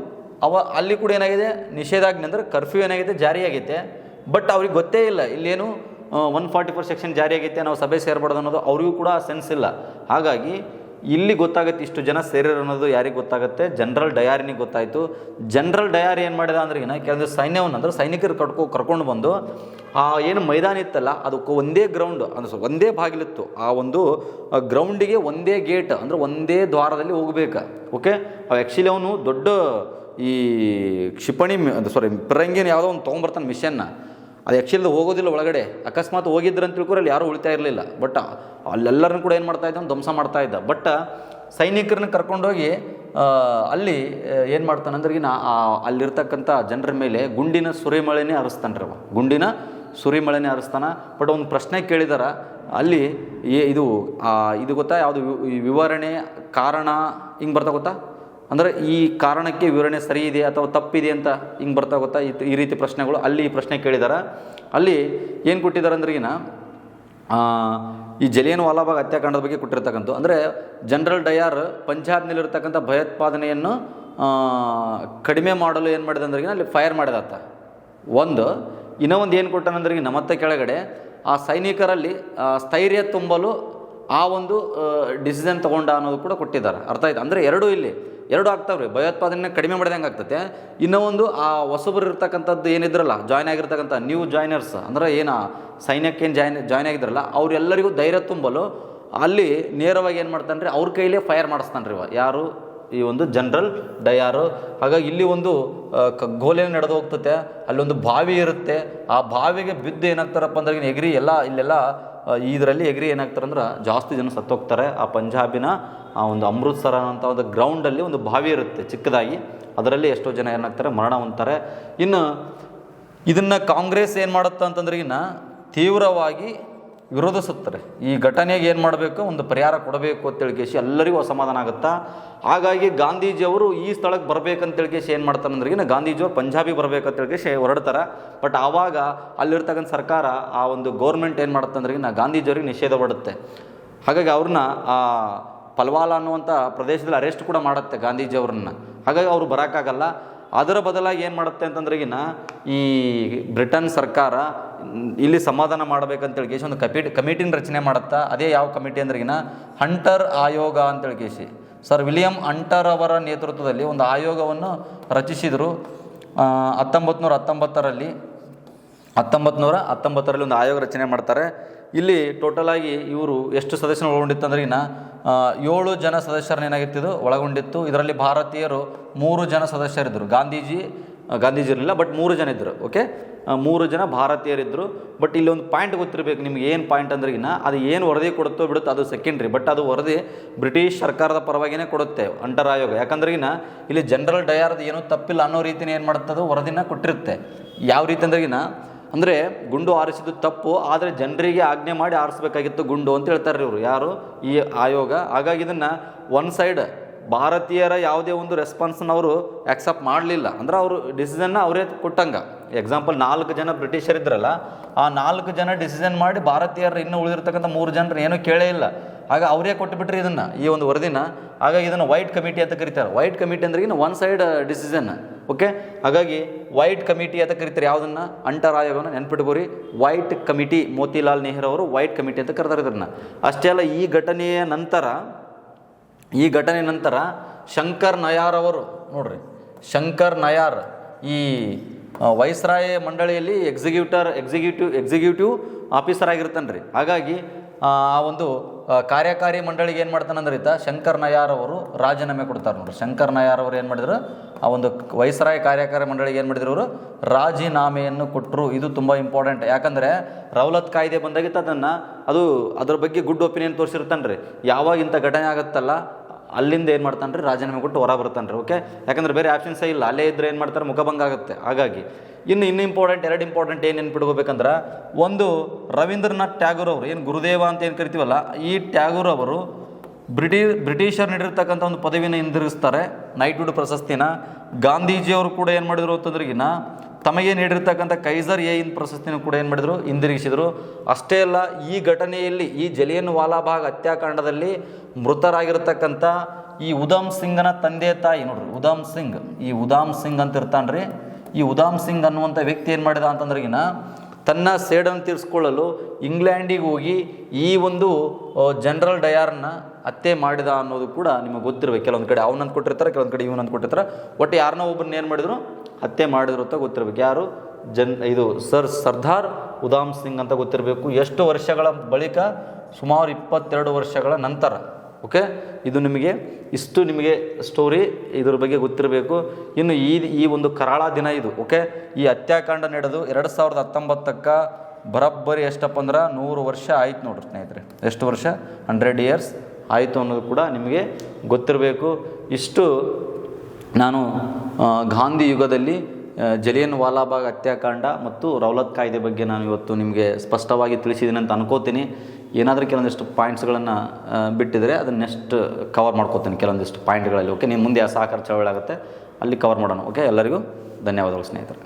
ಅಲ್ಲಿ ಕೂಡ ಏನಾಗಿದೆ ನಿಷೇಧಾಜ್ಞೆ ಅಂದರೆ ಕರ್ಫ್ಯೂ ಏನಾಗಿದೆ ಜಾರಿಯಾಗೈತೆ. ಬಟ್ ಅವ್ರಿಗೆ ಗೊತ್ತೇ ಇಲ್ಲ ಇಲ್ಲೇನು 144 ಸೆಕ್ಷನ್ ಜಾರಿಯಾಗೈತೆ, ನಾವು ಸಭೆ ಸೇರಬಾರ್ದು ಅನ್ನೋದು ಅವ್ರಿಗೂ ಕೂಡ ಸೆನ್ಸ್ ಇಲ್ಲ. ಹಾಗಾಗಿ ಇಲ್ಲಿ ಗೊತ್ತಾಗುತ್ತೆ ಇಷ್ಟು ಜನ ಸೇರಿರೋ ಅನ್ನೋದು ಯಾರಿಗೆ ಗೊತ್ತಾಗುತ್ತೆ, ಜನರಲ್ ಡಯಾರಿನಿಗೆ ಗೊತ್ತಾಯಿತು. ಜನರಲ್ ಡಯಾರ್ ಏನು ಮಾಡಿದ ಅಂದ್ರೆ ಕೆಲವೊಂದು ಸೈನ್ಯವನ್ನು ಅಂದರೆ ಸೈನಿಕರು ಕರ್ಕೊಂಡು ಬಂದು ಆ ಏನು ಮೈದಾನ ಇತ್ತಲ್ಲ ಅದಕ್ಕೆ ಒಂದೇ ಗ್ರೌಂಡ್ ಅಂದ್ರೆ ಒಂದೇ ಬಾಗಿಲಿತ್ತು, ಆ ಒಂದು ಗ್ರೌಂಡಿಗೆ ಒಂದೇ ಗೇಟ್ ಅಂದರೆ ಒಂದೇ ದ್ವಾರದಲ್ಲಿ ಹೋಗ್ಬೇಕು. ಓಕೆ, ಆ್ಯಕ್ಚುಲಿ ಅವನು ದೊಡ್ಡ ಈ ಕ್ಷಿಪಣಿ ಪಿರಂಗಿನ ಯಾವುದೋ ಒಂದು ತೊಗೊಂಬರ್ತಾನೆ ಮಿಷನ್ನ, ಅದು ಆ್ಯಕ್ಚುಲಿ ಹೋಗೋದಿಲ್ಲ ಒಳಗಡೆ. ಅಕಸ್ಮಾತ್ ಹೋಗಿದ್ರು ಅಂತ ತಿಳ್ಕೊರೆ ಅಲ್ಲಿ ಯಾರೂ ಉಳಿತಾ ಇರಲಿಲ್ಲ. ಬಟ್ ಅಲ್ಲೆಲ್ಲರನ್ನು ಕೂಡ ಏನು ಮಾಡ್ತಾಯಿದ್ದ, ಧ್ವಂಸ ಮಾಡ್ತಾಯಿದ್ದ. ಬಟ್ ಸೈನಿಕರನ್ನ ಕರ್ಕೊಂಡೋಗಿ ಅಲ್ಲಿ ಏನು ಮಾಡ್ತಾನೆ ಅಂದ್ರೆ ಅಲ್ಲಿರ್ತಕ್ಕಂಥ ಜನರ ಮೇಲೆ ಗುಂಡಿನ ಸುರಿಮಳೆನೇ ಹರಿಸ್ತಾನೆ ರೀ. ಗುಂಡಿನ ಸುರಿಮಳೆನೇ ಹರಿಸ್ತಾನೆ. ಬಟ್ ಒಂದು ಪ್ರಶ್ನೆ ಕೇಳಿದಾರ ಅಲ್ಲಿ, ಇದು ಗೊತ್ತಾ ಯಾವುದು ವಿವರಣೆ ಕಾರಣ ಹಿಂಗೆ ಬರ್ತಾ ಗೊತ್ತಾ, ಅಂದರೆ ಈ ಕಾರಣಕ್ಕೆ ವಿವರಣೆ ಸರಿ ಇದೆ ಅಥವಾ ತಪ್ಪಿದೆ ಅಂತ ಹಿಂಗೆ ಬರ್ತಾ ಗೊತ್ತಾ, ಈ ರೀತಿ ಪ್ರಶ್ನೆಗಳು ಅಲ್ಲಿ ಈ ಪ್ರಶ್ನೆ ಕೇಳಿದಾರ. ಅಲ್ಲಿ ಏನು ಕೊಟ್ಟಿದ್ದಾರೆ ಅಂದ್ರಿಗಿನ ಈ ಜಲಿಯನ್ ವಾಲಾಬಾಗ್ ಹತ್ಯಾಕಾಂಡದ ಬಗ್ಗೆ ಕೊಟ್ಟಿರ್ತಕ್ಕಂಥ ಅಂದರೆ ಜನರಲ್ ಡಯಾರ್ ಪಂಜಾಬ್ನಲ್ಲಿರ್ತಕ್ಕಂಥ ಭಯೋತ್ಪಾದನೆಯನ್ನು ಕಡಿಮೆ ಮಾಡಲು ಏನು ಮಾಡಿದೆ ಅಂದ್ರಿಗಿನ ಅಲ್ಲಿ ಫೈರ್ ಮಾಡಿದಾತ ಇನ್ನೊಂದು ಏನು ಕೊಟ್ಟಾನಂದ್ರಿಗಿನ ಮತ್ತೆ ಕೆಳಗಡೆ ಆ ಸೈನಿಕರಲ್ಲಿ ಸ್ಥೈರ್ಯ ತುಂಬಲು ಆ ಒಂದು ಡಿಸಿಷನ್ ತೊಗೊಂಡ ಅನ್ನೋದು ಕೂಡ ಕೊಟ್ಟಿದ್ದಾರೆ. ಅರ್ಥ ಆಯ್ತು ಅಂದರೆ ಎರಡು ಆಗ್ತಾವ್ರಿ. ಭಯೋತ್ಪಾದನೆ ಕಡಿಮೆ ಮಾಡಿದಂಗೆ ಆಗ್ತದೆ. ಇನ್ನೊಂದು ಆ ಹೊಸಬರು ಇರ್ತಕ್ಕಂಥದ್ದು ಏನಿದ್ರಲ್ಲ ಜಾಯ್ನ್ ಆಗಿರ್ತಕ್ಕಂಥ ನ್ಯೂ ಜಾಯ್ನರ್ಸ್ ಅಂದರೆ ಸೈನ್ಯಕ್ಕೇನು ಜಾಯ್ನ್ ಆಗಿದ್ರಲ್ಲ ಅವರೆಲ್ಲರಿಗೂ ಧೈರ್ಯ ತುಂಬಲು ಅಲ್ಲಿ ನೇರವಾಗಿ ಏನು ಮಾಡ್ತಾನೆ ರೀ, ಅವ್ರ ಕೈಲೇ ಫೈರ್ ಮಾಡಿಸ್ತಾನೆ ರೀ ಯಾರು, ಈ ಒಂದು ಜನರಲ್ ಡಯಾರು. ಹಾಗಾಗಿ ಇಲ್ಲಿ ಒಂದು ಗೋಲೆ ನಡೆದು ಹೋಗ್ತತೆ, ಅಲ್ಲೊಂದು ಬಾವಿ ಇರುತ್ತೆ, ಆ ಬಾವಿಗೆ ಬಿದ್ದು ಏನಾಗ್ತಾರಪ್ಪ ಅಂದ್ರೆ ಎಗ್ರಿ ಇಲ್ಲೆಲ್ಲ ಇದರಲ್ಲಿ ಎಗ್ರಿ ಏನಾಗ್ತಾರೆ ಅಂದ್ರೆ ಜಾಸ್ತಿ ಜನ ಸತ್ತೋಗ್ತಾರೆ. ಆ ಪಂಜಾಬಿನ ಆ ಒಂದು ಅಮೃತ್ಸರ ಅಂತ ಒಂದು ಗ್ರೌಂಡಲ್ಲಿ ಒಂದು ಬಾವಿ ಇರುತ್ತೆ ಚಿಕ್ಕದಾಗಿ, ಅದರಲ್ಲಿ ಎಷ್ಟೋ ಜನ ಏನಾಗ್ತಾರೆ ಮರಣ ಹೊಂದ್ತಾರೆ. ಇನ್ನು ಇದನ್ನು ಕಾಂಗ್ರೆಸ್ ಏನು ಮಾಡುತ್ತೆ ಅಂತಂದ್ರೆ ತೀವ್ರವಾಗಿ ವಿರೋಧಿಸುತ್ತಾರೆ. ಈ ಘಟನೆಗೆ ಏನು ಮಾಡಬೇಕು, ಒಂದು ಪರಿಹಾರ ಕೊಡಬೇಕು ಅಂತೇಳಿ ಕೇಸಿ ಎಲ್ಲರಿಗೂ ಅಸಮಾಧಾನ ಆಗುತ್ತಾ. ಹಾಗಾಗಿ ಗಾಂಧೀಜಿಯವರು ಈ ಸ್ಥಳಕ್ಕೆ ಬರ್ಬೇಕಂತೇಳಿ ಕೇಸಿ ಏನು ಮಾಡ್ತಾರೆ ಅಂದ್ರೆ ಗಾಂಧೀಜಿಯವರು ಪಂಜಾಬಿಗೆ ಬರ್ಬೇಕಂತೇಳಿ ಕೇಸಿ ಹೊರಡ್ತಾರೆ. ಬಟ್ ಆವಾಗ ಅಲ್ಲಿರ್ತಕ್ಕಂಥ ಸರ್ಕಾರ, ಆ ಒಂದು ಗೌರ್ಮೆಂಟ್ ಏನು ಮಾಡುತ್ತೆ ಅಂದ್ರೆ ಗಾಂಧೀಜಿಯವ್ರಿಗೆ ನಿಷೇಧ ಮಾಡುತ್ತೆ. ಹಾಗಾಗಿ ಅವ್ರನ್ನ ಆ ಪಲ್ವಾಲ ಅನ್ನುವಂಥ ಪ್ರದೇಶದಲ್ಲಿ ಅರೆಸ್ಟ್ ಕೂಡ ಮಾಡುತ್ತೆ ಗಾಂಧೀಜಿಯವ್ರನ್ನ. ಹಾಗಾಗಿ ಅವರು ಬರೋಕ್ಕಾಗಲ್ಲ. ಅದರ ಬದಲಾಗಿ ಏನು ಮಾಡುತ್ತೆ ಅಂತಂದ್ರೆ ಈ ಬ್ರಿಟನ್ ಸರ್ಕಾರ ಇಲ್ಲಿ ಸಮಾಧಾನ ಮಾಡಬೇಕಂತೇಳಿ ಕೇಸಿ ಒಂದು ಕಮಿಟಿನ ರಚನೆ ಮಾಡುತ್ತಾ. ಅದೇ ಯಾವ ಕಮಿಟಿ ಅಂದ್ರೆ ಹಂಟರ್ ಆಯೋಗ ಅಂತೇಳಿ ಕೇಸಿ ಸರ್ ವಿಲಿಯಂ ಹಂಟರ್ ಅವರ ನೇತೃತ್ವದಲ್ಲಿ ಒಂದು ಆಯೋಗವನ್ನು ರಚಿಸಿದರು. 1919ರಲ್ಲಿ ಒಂದು ಆಯೋಗ ರಚನೆ ಮಾಡ್ತಾರೆ. ಇಲ್ಲಿ ಟೋಟಲಾಗಿ ಇವರು ಎಷ್ಟು ಸದಸ್ಯರು ಒಳಗೊಂಡಿತ್ತು ಅಂದ್ರೆ 7 ಜನ ಸದಸ್ಯರನ್ನ ಏನಾಗಿತ್ತು ಒಳಗೊಂಡಿತ್ತು. ಇದರಲ್ಲಿ ಭಾರತೀಯರು 3 ಜನ ಸದಸ್ಯರಿದ್ದರು. ಗಾಂಧೀಜಿ ಇರಲಿಲ್ಲ, ಬಟ್ 3 ಜನ ಇದ್ದರು. ಓಕೆ, 3 ಜನ ಭಾರತೀಯರಿದ್ದರು. ಬಟ್ ಇಲ್ಲಿ ಒಂದು ಪಾಯಿಂಟ್ ಗೊತ್ತಿರಬೇಕು ನಿಮ್ಗೆ. ಏನು ಪಾಯಿಂಟ್ ಅಂದ್ರೆ ಅದು ಏನು ವರದಿ ಕೊಡುತ್ತೋ ಬಿಡುತ್ತೋ ಅದು ಸೆಕೆಂಡ್ರಿ. ಬಟ್ ಅದು ವರದಿ ಬ್ರಿಟಿಷ್ ಸರ್ಕಾರದ ಪರವಾಗಿಯೇ ಕೊಡುತ್ತೆ ಹಂಟರ್ ಆಯೋಗ. ಯಾಕಂದ್ರೆ ಇಲ್ಲಿ ಜನರಲ್ ಡಯರ್ದು ಏನೂ ತಪ್ಪಿಲ್ಲ ಅನ್ನೋ ರೀತಿನೇ ಏನು ಮಾಡುತ್ತದು ವರದಿನ ಕೊಟ್ಟಿರುತ್ತೆ. ಯಾವ ರೀತಿ ಅಂದರೆ ಗುಂಡು ಆರಿಸಿದ್ದು ತಪ್ಪು, ಆದರೆ ಜನರಿಗೆ ಆಜ್ಞೆ ಮಾಡಿ ಆರಿಸ್ಬೇಕಾಗಿತ್ತು ಗುಂಡು ಅಂತ ಹೇಳ್ತಾರೆ ಇವರು, ಯಾರು ಈ ಆಯೋಗ. ಹಾಗಾಗಿ ಇದನ್ನು ಒನ್ ಸೈಡ್ ಭಾರತೀಯರ ಯಾವುದೇ ಒಂದು ರೆಸ್ಪಾನ್ಸನ್ನು ಅವರು ಆ್ಯಕ್ಸೆಪ್ಟ್ ಮಾಡಲಿಲ್ಲ. ಅಂದರೆ ಅವರು ಡಿಸಿಷನ್ನ ಅವರೇ ಕೊಟ್ಟಂಗೆ. ಎಕ್ಸಾಂಪಲ್ 4 ಜನ ಬ್ರಿಟಿಷರಿದ್ರಲ್ಲ, ಆ 4 ಜನ ಡಿಸಿಷನ್ ಮಾಡಿ ಭಾರತೀಯರು ಇನ್ನೂ ಉಳಿದಿರ್ತಕ್ಕಂಥ 3 ಜನರು ಏನೂ ಕೇಳೇ ಇಲ್ಲ. ಆಗ ಅವರೇ ಕೊಟ್ಟುಬಿಟ್ರಿ ಇದನ್ನು, ಈ ಒಂದು ವರದಿನ. ಹಾಗಾಗಿ ಇದನ್ನು ವೈಟ್ ಕಮಿಟಿ ಅಂತ ಕರೀತಾರೆ. ವೈಟ್ ಕಮಿಟಿ ಅಂದ್ರೆ ಒನ್ ಸೈಡ್ ಡಿಸಿಷನ್. ಓಕೆ, ಹಾಗಾಗಿ ವೈಟ್ ಕಮಿಟಿ ಅಂತ ಕರೀತಾರೆ. ಯಾವುದನ್ನು? ಹಂಟರ್ ಆಯೋಗವನ್ನು ನೆನ್ಪಿಟ್ಕೋರಿ. ವೈಟ್ ಕಮಿಟಿ, ಮೋತಿಲಾಲ್ ನೆಹರು ಅವರು ವೈಟ್ ಕಮಿಟಿ ಅಂತ ಕರೆದಾರೆ ಇದನ್ನು. ಅಷ್ಟೇ ಅಲ್ಲ, ಈ ಘಟನೆ ನಂತರ ಶಂಕರ್ ನಯಾರ್ ಅವರು ನೋಡ್ರಿ, ಶಂಕರ್ ನಯಾರ್ ಈ ವೈಸ್ರಾಯ್ ಮಂಡಳಿಯಲ್ಲಿ ಎಕ್ಸಿಕ್ಯೂಟಿವ್ ಆಫೀಸರ್ ಆಗಿರ್ತಾನೆ ರೀ. ಹಾಗಾಗಿ ಆ ಒಂದು ಕಾರ್ಯಕಾರಿ ಮಂಡಳಿಗೆ ಏನು ಮಾಡ್ತಾನಂದ್ರೆ ಶಂಕರ್ ನಯಾರ್ ಅವರು ರಾಜೀನಾಮೆ ಕೊಡ್ತಾರೆ ನೋಡ್ರಿ. ಶಂಕರ್ ನಯಾರ್ ಅವರು ಏನು ಮಾಡಿದ್ರು, ಆ ಒಂದು ವೈಸ್ರಾಯ್ ಕಾರ್ಯಕಾರಿ ಮಂಡಳಿಗೆ ಏನು ಮಾಡಿದ್ರು ಅವರು ರಾಜೀನಾಮೆಯನ್ನು ಕೊಟ್ಟರು. ಇದು ತುಂಬ ಇಂಪಾರ್ಟೆಂಟ್. ಯಾಕಂದರೆ ರೌಲತ್ ಕಾಯ್ದೆ ಬಂದಾಗಿತ್ತು ಅದ್ರ ಬಗ್ಗೆ ಗುಡ್ ಒಪಿನಿಯನ್ ತೋರಿಸಿರ್ತಾನೆ ರೀ. ಯಾವಾಗ ಇಂಥ ಘಟನೆ ಆಗುತ್ತಲ್ಲ ಅಲ್ಲಿಂದ ಏನು ಮಾಡ್ತಾನೆ ರೀ, ರಾಜೀನಾಮೆ ಕೊಟ್ಟು ಹೊರ ಬರ್ತಾನೆ ರೀ. ಓಕೆ, ಯಾಕಂದರೆ ಬೇರೆ ಆಪ್ಷನ್ಸೇ ಇಲ್ಲ. ಅಲ್ಲೇ ಇದ್ದರೆ ಏನು ಮಾಡ್ತಾರೆ, ಮುಖಭಂಗ ಆಗುತ್ತೆ. ಹಾಗಾಗಿ ಇನ್ನು ಇಂಪಾರ್ಟೆಂಟ್, 2 ಇಂಪಾರ್ಟೆಂಟ್ ಏನು ನೆನ್ಪಿಟ್ಕೋಬೇಕಂದ್ರೆ, ಒಂದು ರವೀಂದ್ರನಾಥ್ ಟ್ಯಾಗೂರ್ ಅವರು, ಏನು ಗುರುದೇವ ಅಂತ ಏನು ಕರಿತೀವಲ್ಲ, ಈ ಟ್ಯಾಗೂರ್ ಅವರು ಬ್ರಿಟಿಷರು ನೀಡಿರ್ತಕ್ಕಂಥ ಒಂದು ಪದವಿನ ಹಿಂದಿರುಗಿಸ್ತಾರೆ, ನೈಟ್ಹುಡ್ ಪ್ರಶಸ್ತಿನ. ಗಾಂಧೀಜಿಯವರು ಕೂಡ ಏನು ಮಾಡಿದ್ರು ಅಂತಂದ್ರಿಗಿನ ತಮಗೆ ನೀಡಿರ್ತಕ್ಕಂಥ ಕೈಸರ್ ಎ ಹಿಂದ್ ಪ್ರಶಸ್ತಿನೂ ಕೂಡ ಏನು ಮಾಡಿದರು, ಹಿಂದಿರುಗಿಸಿದರು. ಅಷ್ಟೇ ಅಲ್ಲ, ಈ ಘಟನೆಯಲ್ಲಿ, ಈ ಜಲಿಯನ್ ವಾಲಾಬಾಗ್ ಹತ್ಯಾಕಾಂಡದಲ್ಲಿ ಮೃತರಾಗಿರ್ತಕ್ಕಂಥ ಈ ಉಧಮ್ ಸಿಂಗ್ನ ತಂದೆ ತಾಯಿ ನೋಡ್ರಿ, ಉಧಾಮ್ ಸಿಂಗ್ ಅಂತ ಇರ್ತಾನ್ರಿ. ಈ ಉಧಾಮ್ ಸಿಂಗ್ ಅನ್ನುವಂಥ ವ್ಯಕ್ತಿ ಏನು ಮಾಡಿದ ಅಂತಂದ್ರಿಗಿನ ತನ್ನ ಸೇಡನ್ನು ತೀರಿಸ್ಕೊಳ್ಳಲು ಇಂಗ್ಲೆಂಡಿಗೆ ಹೋಗಿ ಈ ಒಂದು ಜನರಲ್ ಡಯರ್ನ ಹತ್ಯೆ ಮಾಡಿದ ಅನ್ನೋದು ಕೂಡ ನಿಮಗೆ ಗೊತ್ತಿರಬೇಕು. ಕೆಲವೊಂದು ಕಡೆ ಅವನಂತ ಕೊಟ್ಟಿರ್ತಾರೆ, ಕೆಲವೊಂದು ಕಡೆ ಇವನಂತ ಕೊಟ್ಟಿರ್ತಾರೆ. ಒಟ್ಟು ಯಾರನ್ನೋ ಒಬ್ಬರನ್ನ ಏನು ಮಾಡಿದ್ರು, ಹತ್ಯೆ ಮಾಡಿದ್ರು ಅಂತ ಗೊತ್ತಿರಬೇಕು. ಯಾರು? ಸರ್ದಾರ್ ಉಧಾಮ್ ಸಿಂಗ್ ಅಂತ ಗೊತ್ತಿರಬೇಕು. ಎಷ್ಟು ವರ್ಷಗಳ ಬಳಿಕ? ಸುಮಾರು 22 ವರ್ಷಗಳ ನಂತರ. ಓಕೆ, ಇದು ನಿಮಗೆ ಸ್ಟೋರಿ ಇದ್ರ ಬಗ್ಗೆ ಗೊತ್ತಿರಬೇಕು. ಇನ್ನು ಈ ಒಂದು ಕರಾಳ ದಿನ ಇದು. ಓಕೆ, ಈ ಹತ್ಯಾಕಾಂಡ ನಡೆದು 2019ಕ್ಕೆ ಬರೋಬ್ಬರಿ ಎಷ್ಟಪ್ಪ ಅಂದ್ರೆ 100 ವರ್ಷ ಆಯ್ತು ನೋಡ್ರಿ ಸ್ನೇಹಿತರೆ. ಎಷ್ಟು ವರ್ಷ? 100 years ಆಯಿತು ಅನ್ನೋದು ಕೂಡ ನಿಮಗೆ ಗೊತ್ತಿರಬೇಕು. ಇಷ್ಟು ನಾನು ಗಾಂಧಿ ಯುಗದಲ್ಲಿ ಜಲಿಯನ್ ವಾಲಾಬಾಗ್ ಹತ್ಯಾಕಾಂಡ ಮತ್ತು ರೌಲತ್ ಕಾಯ್ದೆ ಬಗ್ಗೆ ನಾನು ಇವತ್ತು ನಿಮಗೆ ಸ್ಪಷ್ಟವಾಗಿ ತಿಳಿಸಿದ್ದೀನಿ ಅಂತ ಅನ್ಕೋತೀನಿ. ಏನಾದರೂ ಕೆಲವೊಂದಿಷ್ಟು ಪಾಯಿಂಟ್ಸ್ಗಳನ್ನು ಬಿಟ್ಟಿದ್ರೆ ಅದನ್ನು ನೆಕ್ಸ್ಟ್ ಕವರ್ ಮಾಡ್ಕೋತೀನಿ ಕೆಲವೊಂದಿಷ್ಟು ಪಾಯಿಂಟ್ಗಳಲ್ಲಿ. ಓಕೆ, ನಿಮ್ಮ ಮುಂದೆ ಸಹಕಾರ ಚಳವಳಿ ಆಗುತ್ತೆ, ಅಲ್ಲಿ ಕವರ್ ಮಾಡೋಣ. ಓಕೆ, ಎಲ್ಲರಿಗೂ ಧನ್ಯವಾದಗಳು ಸ್ನೇಹಿತರೆ.